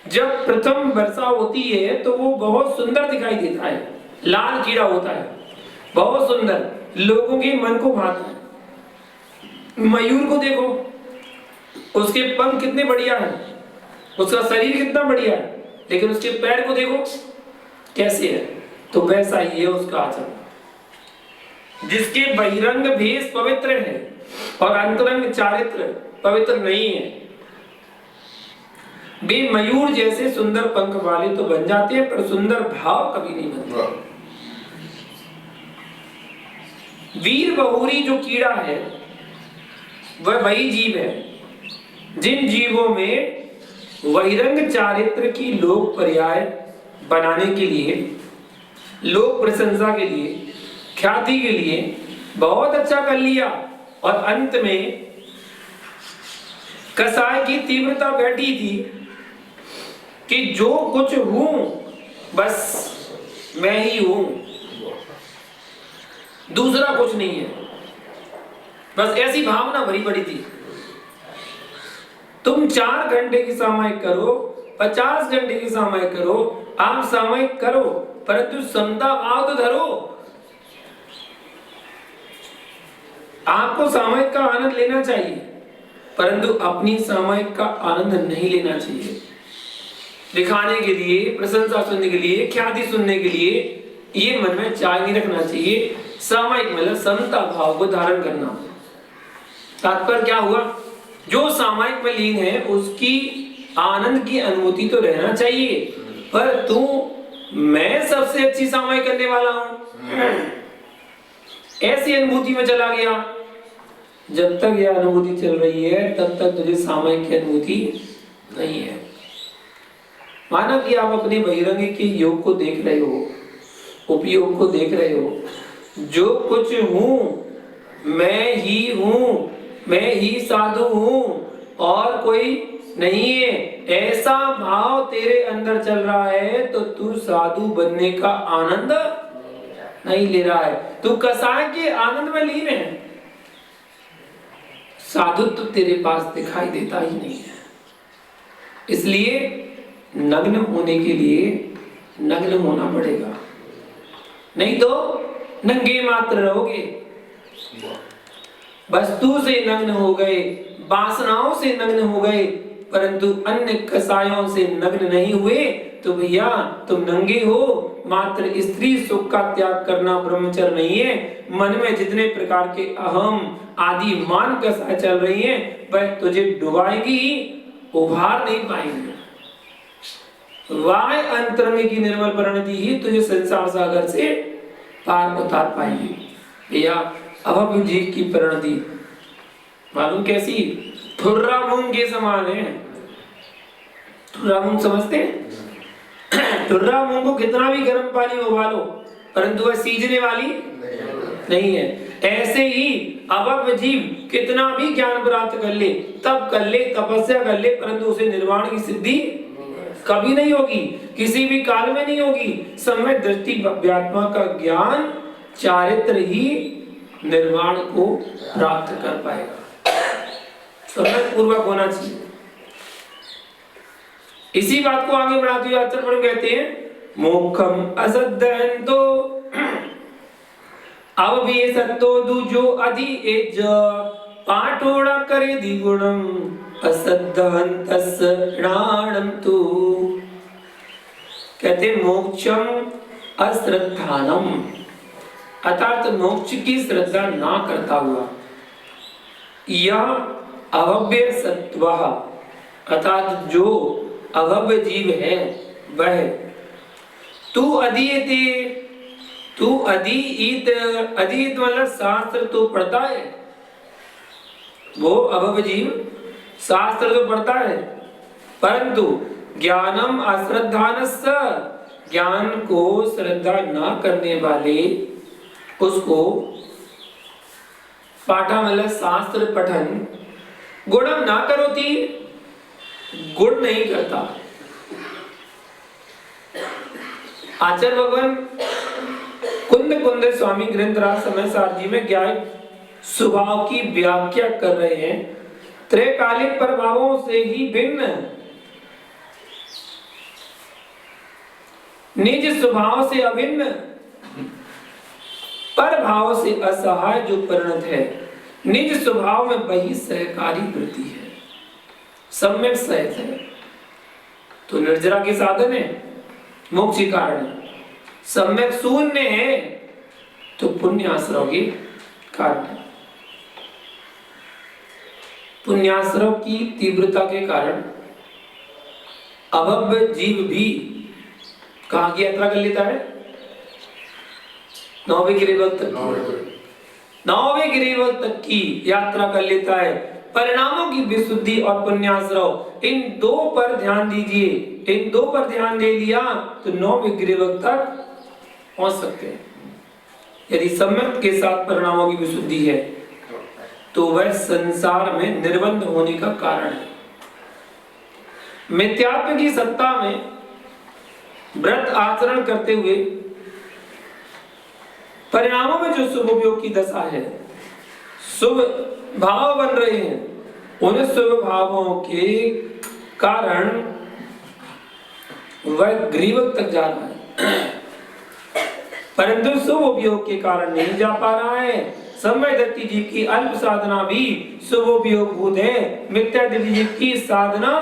जब प्रथम वर्षा होती है तो वो बहुत सुंदर दिखाई देता है, लाल कीड़ा होता है, बहुत सुंदर, लोगों के मन को भाता है। मयूर को देखो, उसके पंख कितने बढ़िया हैं, उसका शरीर कितना बढ़िया है, लेकिन उसके पैर को देखो कैसे है। तो वैसा ही है उसका आचरण। जिसके बहिरंग भेष पवित्र है और अंतरंग चारित्र पवित्र नहीं है, वे मयूर जैसे सुंदर पंख वाले तो बन जाते हैं, पर सुंदर भाव कभी नहीं बनते। वीर बहुरी जो कीड़ा है वह वही जीव है जिन जीवों में बहिरंग चारित्र की लोक पर्याय बनाने के लिए, लोक प्रशंसा के लिए, ख्याति के लिए बहुत अच्छा कर लिया और अंत में कसाय की तीव्रता बैठी थी कि जो कुछ हूं बस मैं ही हूं, दूसरा कुछ नहीं है, बस ऐसी भावना भरी पड़ी थी। तुम 4 घंटे की सामायिक करो, 50 घंटे की सामायिक करो, आप सामायिक करो, परंतु समता भाव तो धरो। आपको सामायिक का आनंद लेना चाहिए, परंतु अपनी सामायिक का आनंद नहीं लेना चाहिए। दिखाने के लिए, प्रशंसा सुनने के लिए, ख्याति सुनने के लिए ये मन में चाय नहीं रखना चाहिए। सामायिक मतलब समता भाव को धारण करना। तात्पर्य क्या हुआ? जो सामायिक में लीन है उसकी आनंद की अनुभूति तो रहना चाहिए, पर तू मैं सबसे अच्छी सामायिक करने वाला हूं, ऐसी अनुभूति में चला गया। जब तक यह अनुभूति चल रही है तब तक तुझे सामायिक की अनुभूति नहीं है। माना कि आप अपने बहिरंग के योग को देख रहे हो, उपयोग को देख रहे हो, जो कुछ हूं मैं ही हूं, मैं ही साधु हूं और कोई नहीं है, ऐसा भाव तेरे अंदर चल रहा है तो तू साधु बनने का आनंद नहीं ले रहा है, तू कसाय के आनंद में लीन है। साधुत्व तेरे पास दिखाई देता ही नहीं है। इसलिए नग्न होने के लिए नग्न होना पड़ेगा, नहीं तो नंगे मात्र रहोगे। वस्तु से नग्न हो गए, वासनाओं से नग्न हो गए, परंतु अन्य कसायों से नग्न नहीं हुए तो भैया तुम नंगे हो। मात्र स्त्री सुख का त्याग करना ब्रह्मचर्य नहीं है। मन में जितने प्रकार के अहम आदि मान कसाय चल रही हैं वह तुझे डुबाएगी, उभार नहीं पाएंगे। वाय अंतरंग की निर्मल परिणति ही तुझे संसार सागर से पार उतार पाएगी। भैया अभव जीव की परिणति मालूम कैसी? ठुर्रा मूंग के समान है। ठुर्रा मूंग समझते हैं? ठुर्रा मूंग को कितना भी गर्म पानी में उबालो परंतु वह सीजने वाली नहीं है। ऐसे ही अभव जीव कितना भी ज्ञान प्राप्त कर ले, तब कर ले, तपस्या कर ले, परंतु उसे निर्वाण की सिद्धि कभी नहीं होगी, किसी भी काल में नहीं होगी। सम्यक दृष्टि व्यात्मा का ज्ञान चारित्र ही निर्वाण को प्राप्त कर पाएगा। सम्यक पूर्वक होना चाहिए। इसी बात को आगे बढ़ाते हुए आचार्य प्रभु कहते हैं मोक्षम असद्धंतो अब भी सत्तो दूजो अधि एज पाठोड़ा करे द्विगुणम असद्धहंतस प्राणम तु। कहते मोक्षम अश्रद्धानम अर्थात मोक्ष की श्रद्धा ना करता हुआ, यह अभव्य सत्व अर्थात जो अभव्य जीव है वह तू अधीयते, तू अधीत, अधीत मतलब शास्त्र तो पढ़ता है, वो अभव जीव शास्त्र तो पढ़ता है, परंतु ज्ञानम अश्रद्धानस्य, ज्ञान को श्रद्धा ना करने वाले उसको पाठामल शास्त्र पठन गुणम ना करोति, गुण नहीं करता। आचार्य भगवान कुंद कुंद स्वामी ग्रंथराज समय सार जी में ज्ञान स्वभाव की व्याख्या कर रहे हैं। त्रैकालिक प्रभावों से ही भिन्न निज स्वभाव से अभिन्न पर भाव से असहाय जो परिणत है, निज स्वभाव में वही सहकारी वृत्ति है, सम्यक सहित है। तो निर्जरा के साधन है, मोक्ष के कारण है। सम्यक शून्य है तो पुण्याश्रव के कारण है। पुण्याश्रव की तीव्रता के कारण अभव्य जीव भी कहां की यात्रा कर लेता है? नौवें गिरिवत तक, नौवें गिरिवत तक की यात्रा कर लेता है। परिणामों की विशुद्धि और पुण्याश्रव, इन दो पर ध्यान दीजिए। इन दो पर ध्यान दे लिया तो नौवें गिरिवत तक पहुंच सकते हैं। यदि सम्यक के साथ परिणामों की विशुद्धि है तो वह संसार में निर्बंध होने का कारण है। मिथ्यात्व की सत्ता में व्रत आचरण करते हुए परिणामों में जो शुभ उपयोग की दशा है, शुभ भाव बन रहे हैं, उन शुभ भावों के कारण वह ग्रीवक तक जा रहा है, परंतु शुभ उपयोग के कारण नहीं जा पा रहा है। समय दत्ती जी की अल्प साधना भी शुभ उपयोग भूत है, मिथ्या दत्ती जी की साधना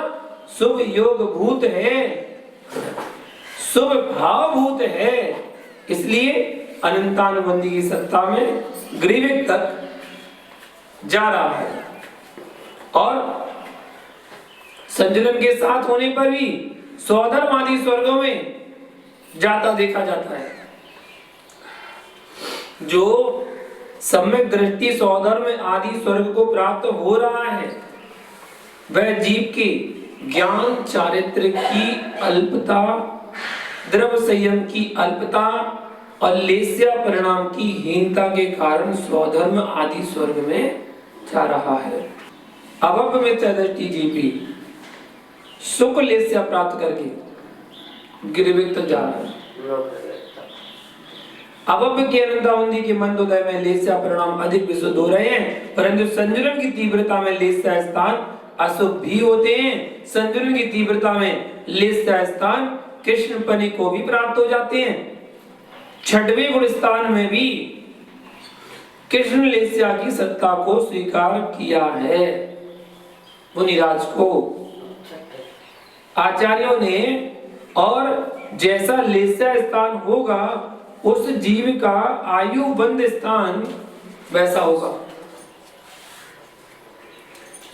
शुभ योग भूत है, शुभ भाव भूत है। इसलिए अनंतानुबंधी की सत्ता में ग्रीविक तक जा रहा है। और संजलन के साथ होने पर भी स्वधर्म आदि स्वर्गों में जाता देखा जाता है। जो सम्यक दृष्टि स्वधर्म आदि स्वर्ग को प्राप्त हो रहा है, वह जीव के ज्ञान चारित्र की अल्पता, द्रव्य संयम की अल्पता और लेस्या परिणाम की हीनता के कारण स्वधर्म आदि स्वर्ग में जा रहा है। अभव्य मिथ्या दृष्टि जीव भी सुख लेस्या प्राप्त करके गिरिविक तक जा रहा है। अभव्य की अनंतावंदी के मंदोदय में लेस्या परिणाम अधिक विशुद्ध हो रहे हैं, परंतु संजलन की तीव्रता में लेस्या स्थान अशुभ भी होते हैं। संजलन की तीव्रता में लेस्या स्थान कृष्णपनी को भी प्राप्त हो जाते हैं। छठवें गुण स्थान में भी कृष्ण लेस्या की सत्ता को स्वीकार किया है मुनिराज को आचार्यों ने। और जैसा लेस्या स्थान होगा उस जीव का आयु बंद स्थान वैसा होगा।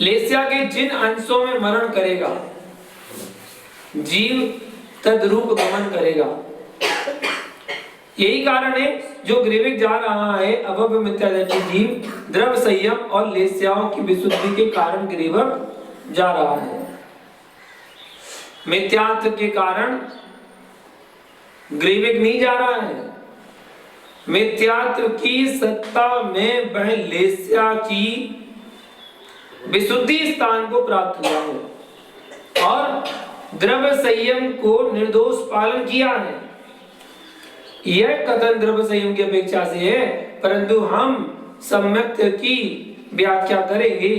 लेस्या के जिन अंशों में मरण करेगा जीव तद्रूप गमन करेगा। यही कारण है जो ग्रीविक जा रहा है अभव्य मिथ्या दृष्टि जीव द्रव्य संयम और लेस्याओं की विशुद्धि के कारण ग्रीवक जा रहा है। मिथ्यात्व के कारण ग्रीविक नहीं जा रहा है। मिथ्यात्व की सत्ता में वह लेस्या की विशुद्धि स्थान को प्राप्त हुआ है और द्रव्य संयम को निर्दोष पालन किया है। यह कथन द्रव्य संयम की अपेक्षा से है, परंतु हम सम्यक की व्याख्या करेंगे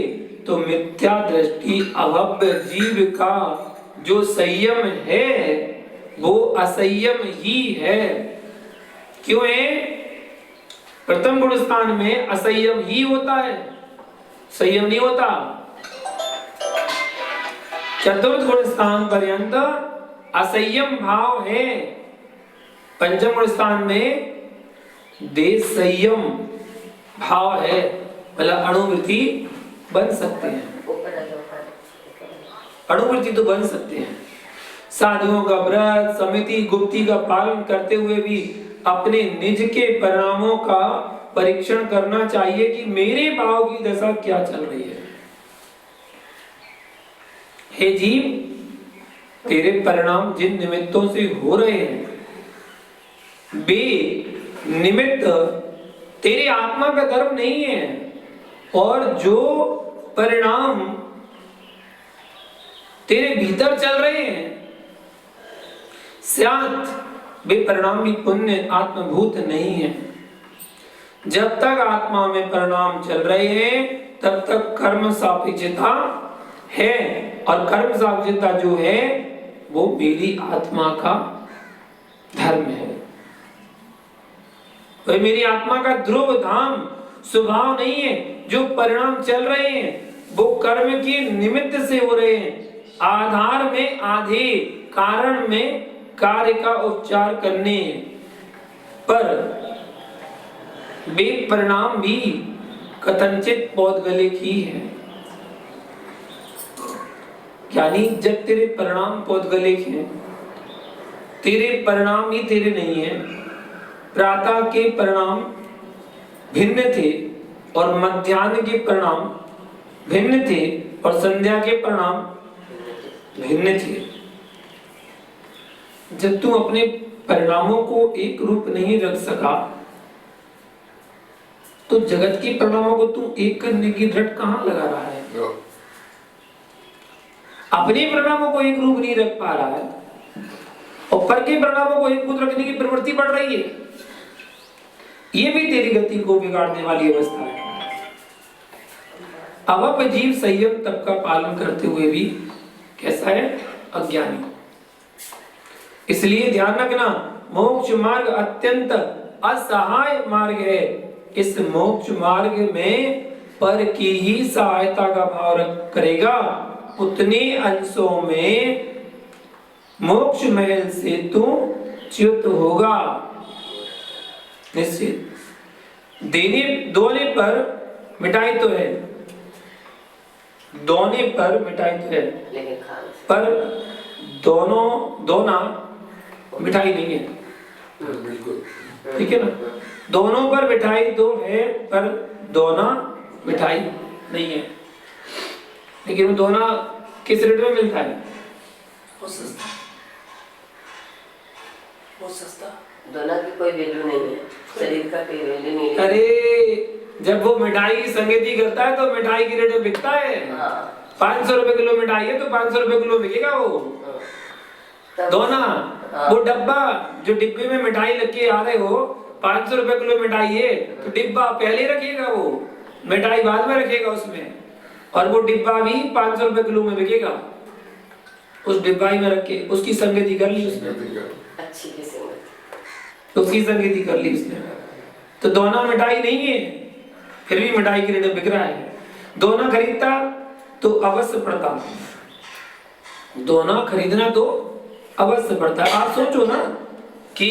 तो मिथ्या दृष्टि अभव्य जीव का जो संयम है वो असंयम ही है। क्यों है? प्रथम गुण स्थान में असंयम ही होता है, संयम नहीं होता। चतुर्थ गुण स्थान पर्यंत असंयम भाव है। पंचम गुण स्थान में देश संयम भाव है, मतलब अणुवृत्ति बन सकते हैं, अणुवृत्ति तो बन सकते हैं। साधुओं का व्रत समिति गुप्ती का पालन करते हुए भी अपने निज के परिणामों का परीक्षण करना चाहिए कि मेरे भाव की दशा क्या चल रही है। हे जीव, तेरे परिणाम जिन निमित्तों से हो रहे हैं वे निमित्त तेरी आत्मा का धर्म नहीं है, और जो परिणाम तेरे भीतर चल रहे हैं स्यात् वे परिणाम भी पुण्य आत्मभूत नहीं है। जब तक आत्मा में परिणाम चल रहे हैं तब तक कर्म सापेक्षता है, और कर्म सापेक्षता जो है वो मेरी आत्मा का धर्म है। तो मेरी आत्मा का ध्रुव धाम स्वभाव नहीं है। जो परिणाम चल रहे हैं वो कर्म के निमित्त से हो रहे हैं, आधार में आधे, कारण में कार्य का उपचार करने, पर वे परिणाम भी कथनचित पौधगले की है। यानी जब तेरे परिणाम पौधगले के हैं, तेरे परिणाम ही तेरे नहीं है। प्रातः के परिणाम भिन्न थे और मध्याह्न के परिणाम भिन्न थे और संध्या के परिणाम भिन्न थे। जब तू अपने परिणामों को एक रूप नहीं रख सका तो जगत के परिणामों को तू एक करने की रट कहां लगा रहा है? अपने परिणामों को एक रूप नहीं रख पा रहा है और पर के परिणामों को एक रूप रखने की प्रवृत्ति बढ़ रही है। ये भी तेरी गति को बिगाड़ने वाली अवस्था है। अवप जीव संयम तप का पालन करते हुए भी कैसा है? अज्ञानी। इसलिए ध्यान रखना, मोक्ष मार्ग अत्यंत असहाय मार्ग है। इस मोक्ष मार्ग में पर की ही सहायता का भाव करेगा, उतने अंशों में मोक्ष महल से तू च्युत होगा निश्चित। देने दोने पर मिटाई तो है, दोने पर मिटाई तो है, पर दोना मिठाई नहीं है। बिल्कुल ठीक है ना? दोनों पर मिठाई तो है पर दोना मिठाई नहीं है। लेकिन वो दोना किस रेट में मिलता है? वो सस्ता, वो सस्ता। दोना की कोई वैल्यू नहीं है, शरीर का कोई वैल्यू नहीं है। अरे जब वो मिठाई की संगति करता है तो मिठाई की रेट में बिकता है। 500 रुपए किलो मिठाई है तो 500 रुपए किलो बिकेगा वो दोना। वो डब्बा जो डिब्बे में मिठाई लग के आ रहे हो, 500 रुपए किलो मिठाई है तो डिब्बा पहले रखिएगा, वो मिठाई बाद में रखेगा उसमें, और वो डिब्बा भी 500 रुपए किलो में बिकेगा। उस डिब्बाई में रख के उसकी संगति कर ली उसने, अच्छी की संगति, उसकी संगति कर ली उसने। तो दोना मिठाई नहीं है, फिर भी मिठाई की रेट में बिक रहा है। दोना खरीदता तो अवश्य पड़ता, दोना खरीदना तो अवश्य पड़ता है। आप सोचो ना कि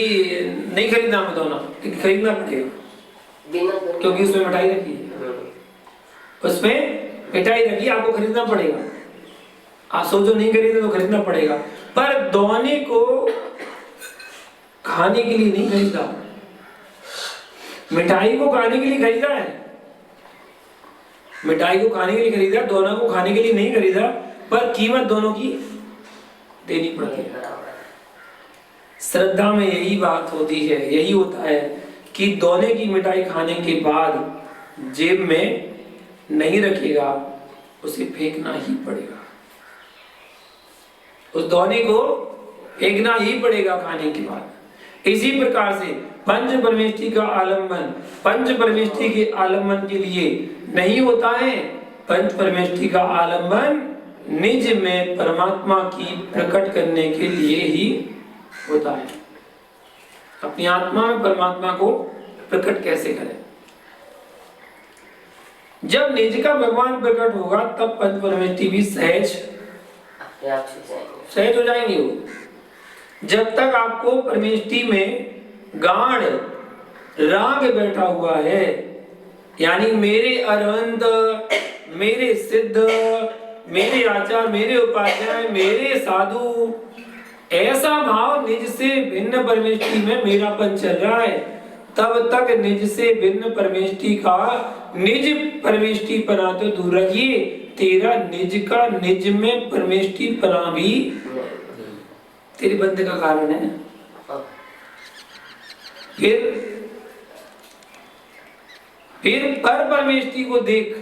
नहीं खरीदना मैं दोना, लेकिन खरीदना पड़ेगा क्योंकि उसमें मिठाई रखी है, उसमें मिठाई रखी, आपको खरीदना पड़ेगा। आप सोचो नहीं खरीदे तो खरीदना पड़ेगा, पर दोने को खाने के लिए नहीं खरीदा, मिठाई को खाने के लिए खरीदा है। मिठाई को खाने के लिए खरीदा, दोनों को खाने के लिए नहीं खरीदा, पर कीमत दोनों की देनी पड़ती है। श्रद्धा में यही बात होती है, यही होता है कि दोने की मिठाई खाने के बाद जेब में नहीं रखेगा, उसे फेंकना ही पड़ेगा, उस दोने को फेंकना ही पड़ेगा खाने के बाद। इसी प्रकार से पंच परमेष्टि का आलम्बन पंच परमेष्टि के आलम्बन के लिए नहीं होता है, पंच परमेष्टि का आलम्बन निज में परमात्मा की प्रकट करने के लिए ही होता है। अपनी आत्मा में परमात्मा को प्रकट कैसे करें? जब निज का भगवान प्रकट होगा तब पंच परमेष्टि भी सहज हो जाएंगे। वो जब तक आपको परमेष्टि में गाढ़ राग बैठा हुआ है, यानी मेरे अरहंत, मेरे सिद्ध, मेरे आचार्य, मेरे उपाध्याय, मेरे साधु, ऐसा भाव निज से भिन्न परमेष्टि में मेरापन चल रहा है, तब तक निज से भिन्न परमेष्टि का निज परमेष्टि पना तो दूर रखिए, तेरा निज का निज में परमेष्टि पना भी तेरे बंध का कारण है। फिर पर परमेष्टि को देख,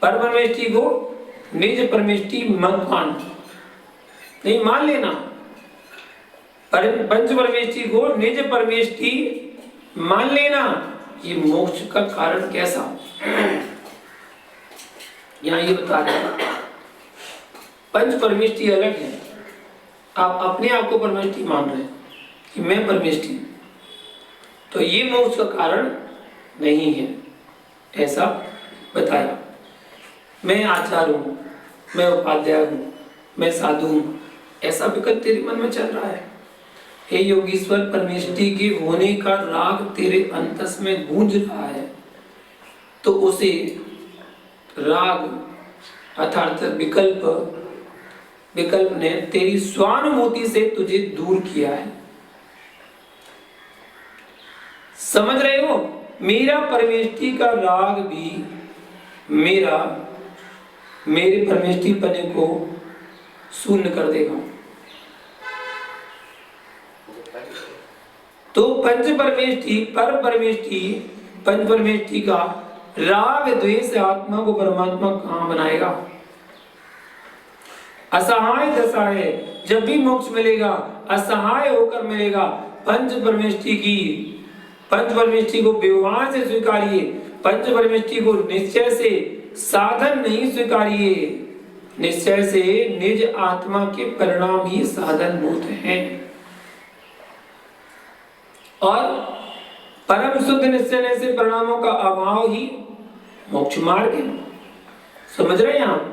पर परमेष्टि को निज परमेष्टि मत मान, नहीं मान लेना। पंच परमेष्टि को निज परमेष्टि मान लेना। ये मोक्ष का कारण कैसा, यहां ये बता रहे। पंच परमेष्टि अलग है, आप अपने आप को परमेष्टि मान रहे हैं कि मैं परमेष्टि, तो ये मोक्ष का कारण नहीं है, ऐसा बताया। मैं आचार्य हूं, मैं उपाध्याय हूं, मैं साधु हूं, ऐसा विकल्प तेरे मन में चल रहा है। हे योगीश्वर, परमेष्टि के होने का राग तेरे अंतस में गूंज रहा है, तो उसे राग अर्थात विकल्प ने तेरी स्वानुभूति से तुझे दूर किया है। समझ रहे हो? मेरा परमेष्टि का राग भी मेरे परमेष्टि पने को शून्य कर देगा। तो पंच परमेष्टि पर परमेष्टि पंच परमेष्टि का राग द्वेष आत्मा को परमात्मा कहां बनाएगा? असहाय दशा है, जब भी मोक्ष मिलेगा असहाय होकर मिलेगा। पंच परमेष्टि को व्यवहार से स्वीकारिए, पंच परमेष्टि को निश्चय से, साधन नहीं स्वीकारिए। निश्चय से निज आत्मा के परिणाम ही साधनभूत हैं, और परम शुद्ध निश्चय से परिणामों का अभाव ही मोक्ष मार्ग है। समझ रहे हैं आप?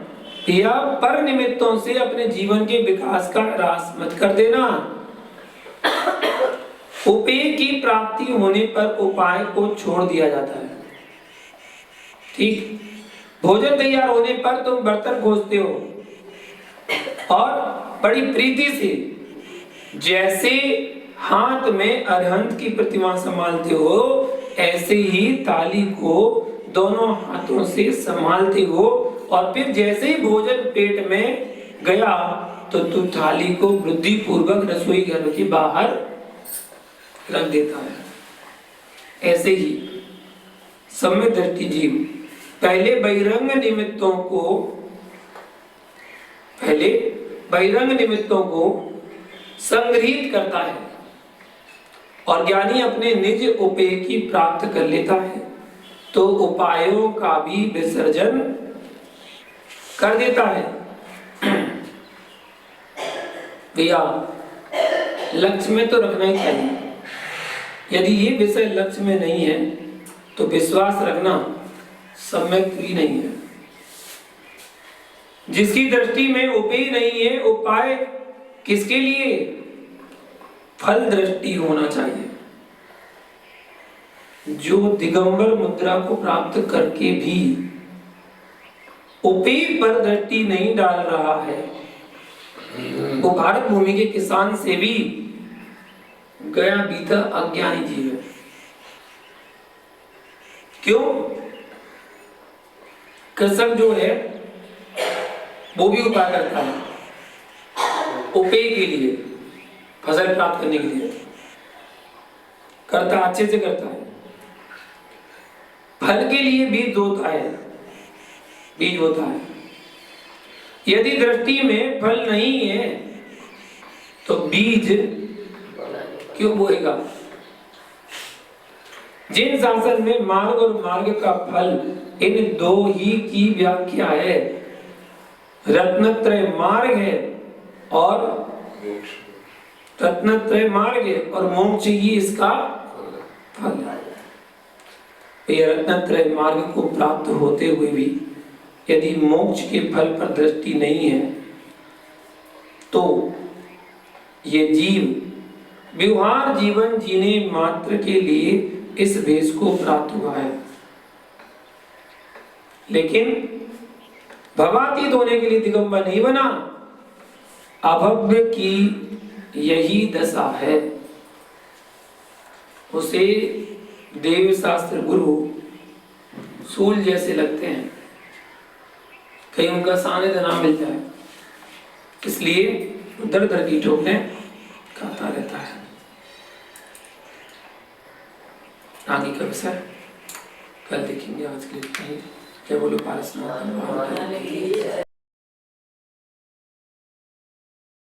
या पर निमित्तों से अपने जीवन के विकास का ह्रास मत कर देना। उपेय की प्राप्ति होने पर उपाय को छोड़ दिया जाता है। ठीक, भोजन तैयार होने पर तुम बर्तन खोजते हो और बड़ी प्रीति से, जैसे हाथ में अरहंत की प्रतिमा संभालते हो, ऐसे ही थाली को दोनों हाथों से संभालते हो, और फिर जैसे ही भोजन पेट में गया तो तू थाली को बुद्धि पूर्वक रसोई घर के बाहर रख देता है। ऐसे ही सम्यक दृष्टि जीव पहले बहिरंग निमित्तों को संग्रहित करता है, और ज्ञानी अपने निज उपेय की प्राप्त कर लेता है, तो उपायों का भी विसर्जन कर देता है। भैया लक्ष्य में तो रखना ही चाहिए। यदि ये विषय लक्ष्य में नहीं है तो विश्वास रखना सम्यक भी नहीं है। जिसकी दृष्टि में उपेय नहीं है, उपाय किसके लिए? फल दृष्टि होना चाहिए। जो दिगंबर मुद्रा को प्राप्त करके भी उपेय पर दृष्टि नहीं डाल रहा है, वो भारत भूमि के किसान से भी गया बीता अज्ञानी जीव है। क्यों? कृषक जो है वो भी उपाय करता है उपेय के लिए, फसल प्राप्त करने के लिए करता, अच्छे से करता है। फल के लिए बीज बोता है। यदि दृष्टि में फल नहीं है तो बीज क्यों बोएगा? जिन शासन में मार्ग और मार्ग का फल, इन दो ही की व्याख्या है। रत्नत्रय मार्ग है और मोक्ष ही इसका फल है। ये रत्नत्रय मार्ग को प्राप्त होते हुए भी यदि मोक्ष के फल पर दृष्टि नहीं है तो ये जीव व्यवहार जीवन जीने मात्र के लिए इस भेष को प्राप्त हुआ है, लेकिन भवातीत होने के लिए दिगंबर नहीं बना। अभव्य की यही दशा है। उसे देव शास्त्र गुरु सूल जैसे लगते हैं, कहीं उनका सानिध्य ना मिल जाए, इसलिए दर दर की ठोकरें खाता रहता है। आगे का विषय कल देखेंगे, आज के लिए इतना ही। क्या बोलो पारस?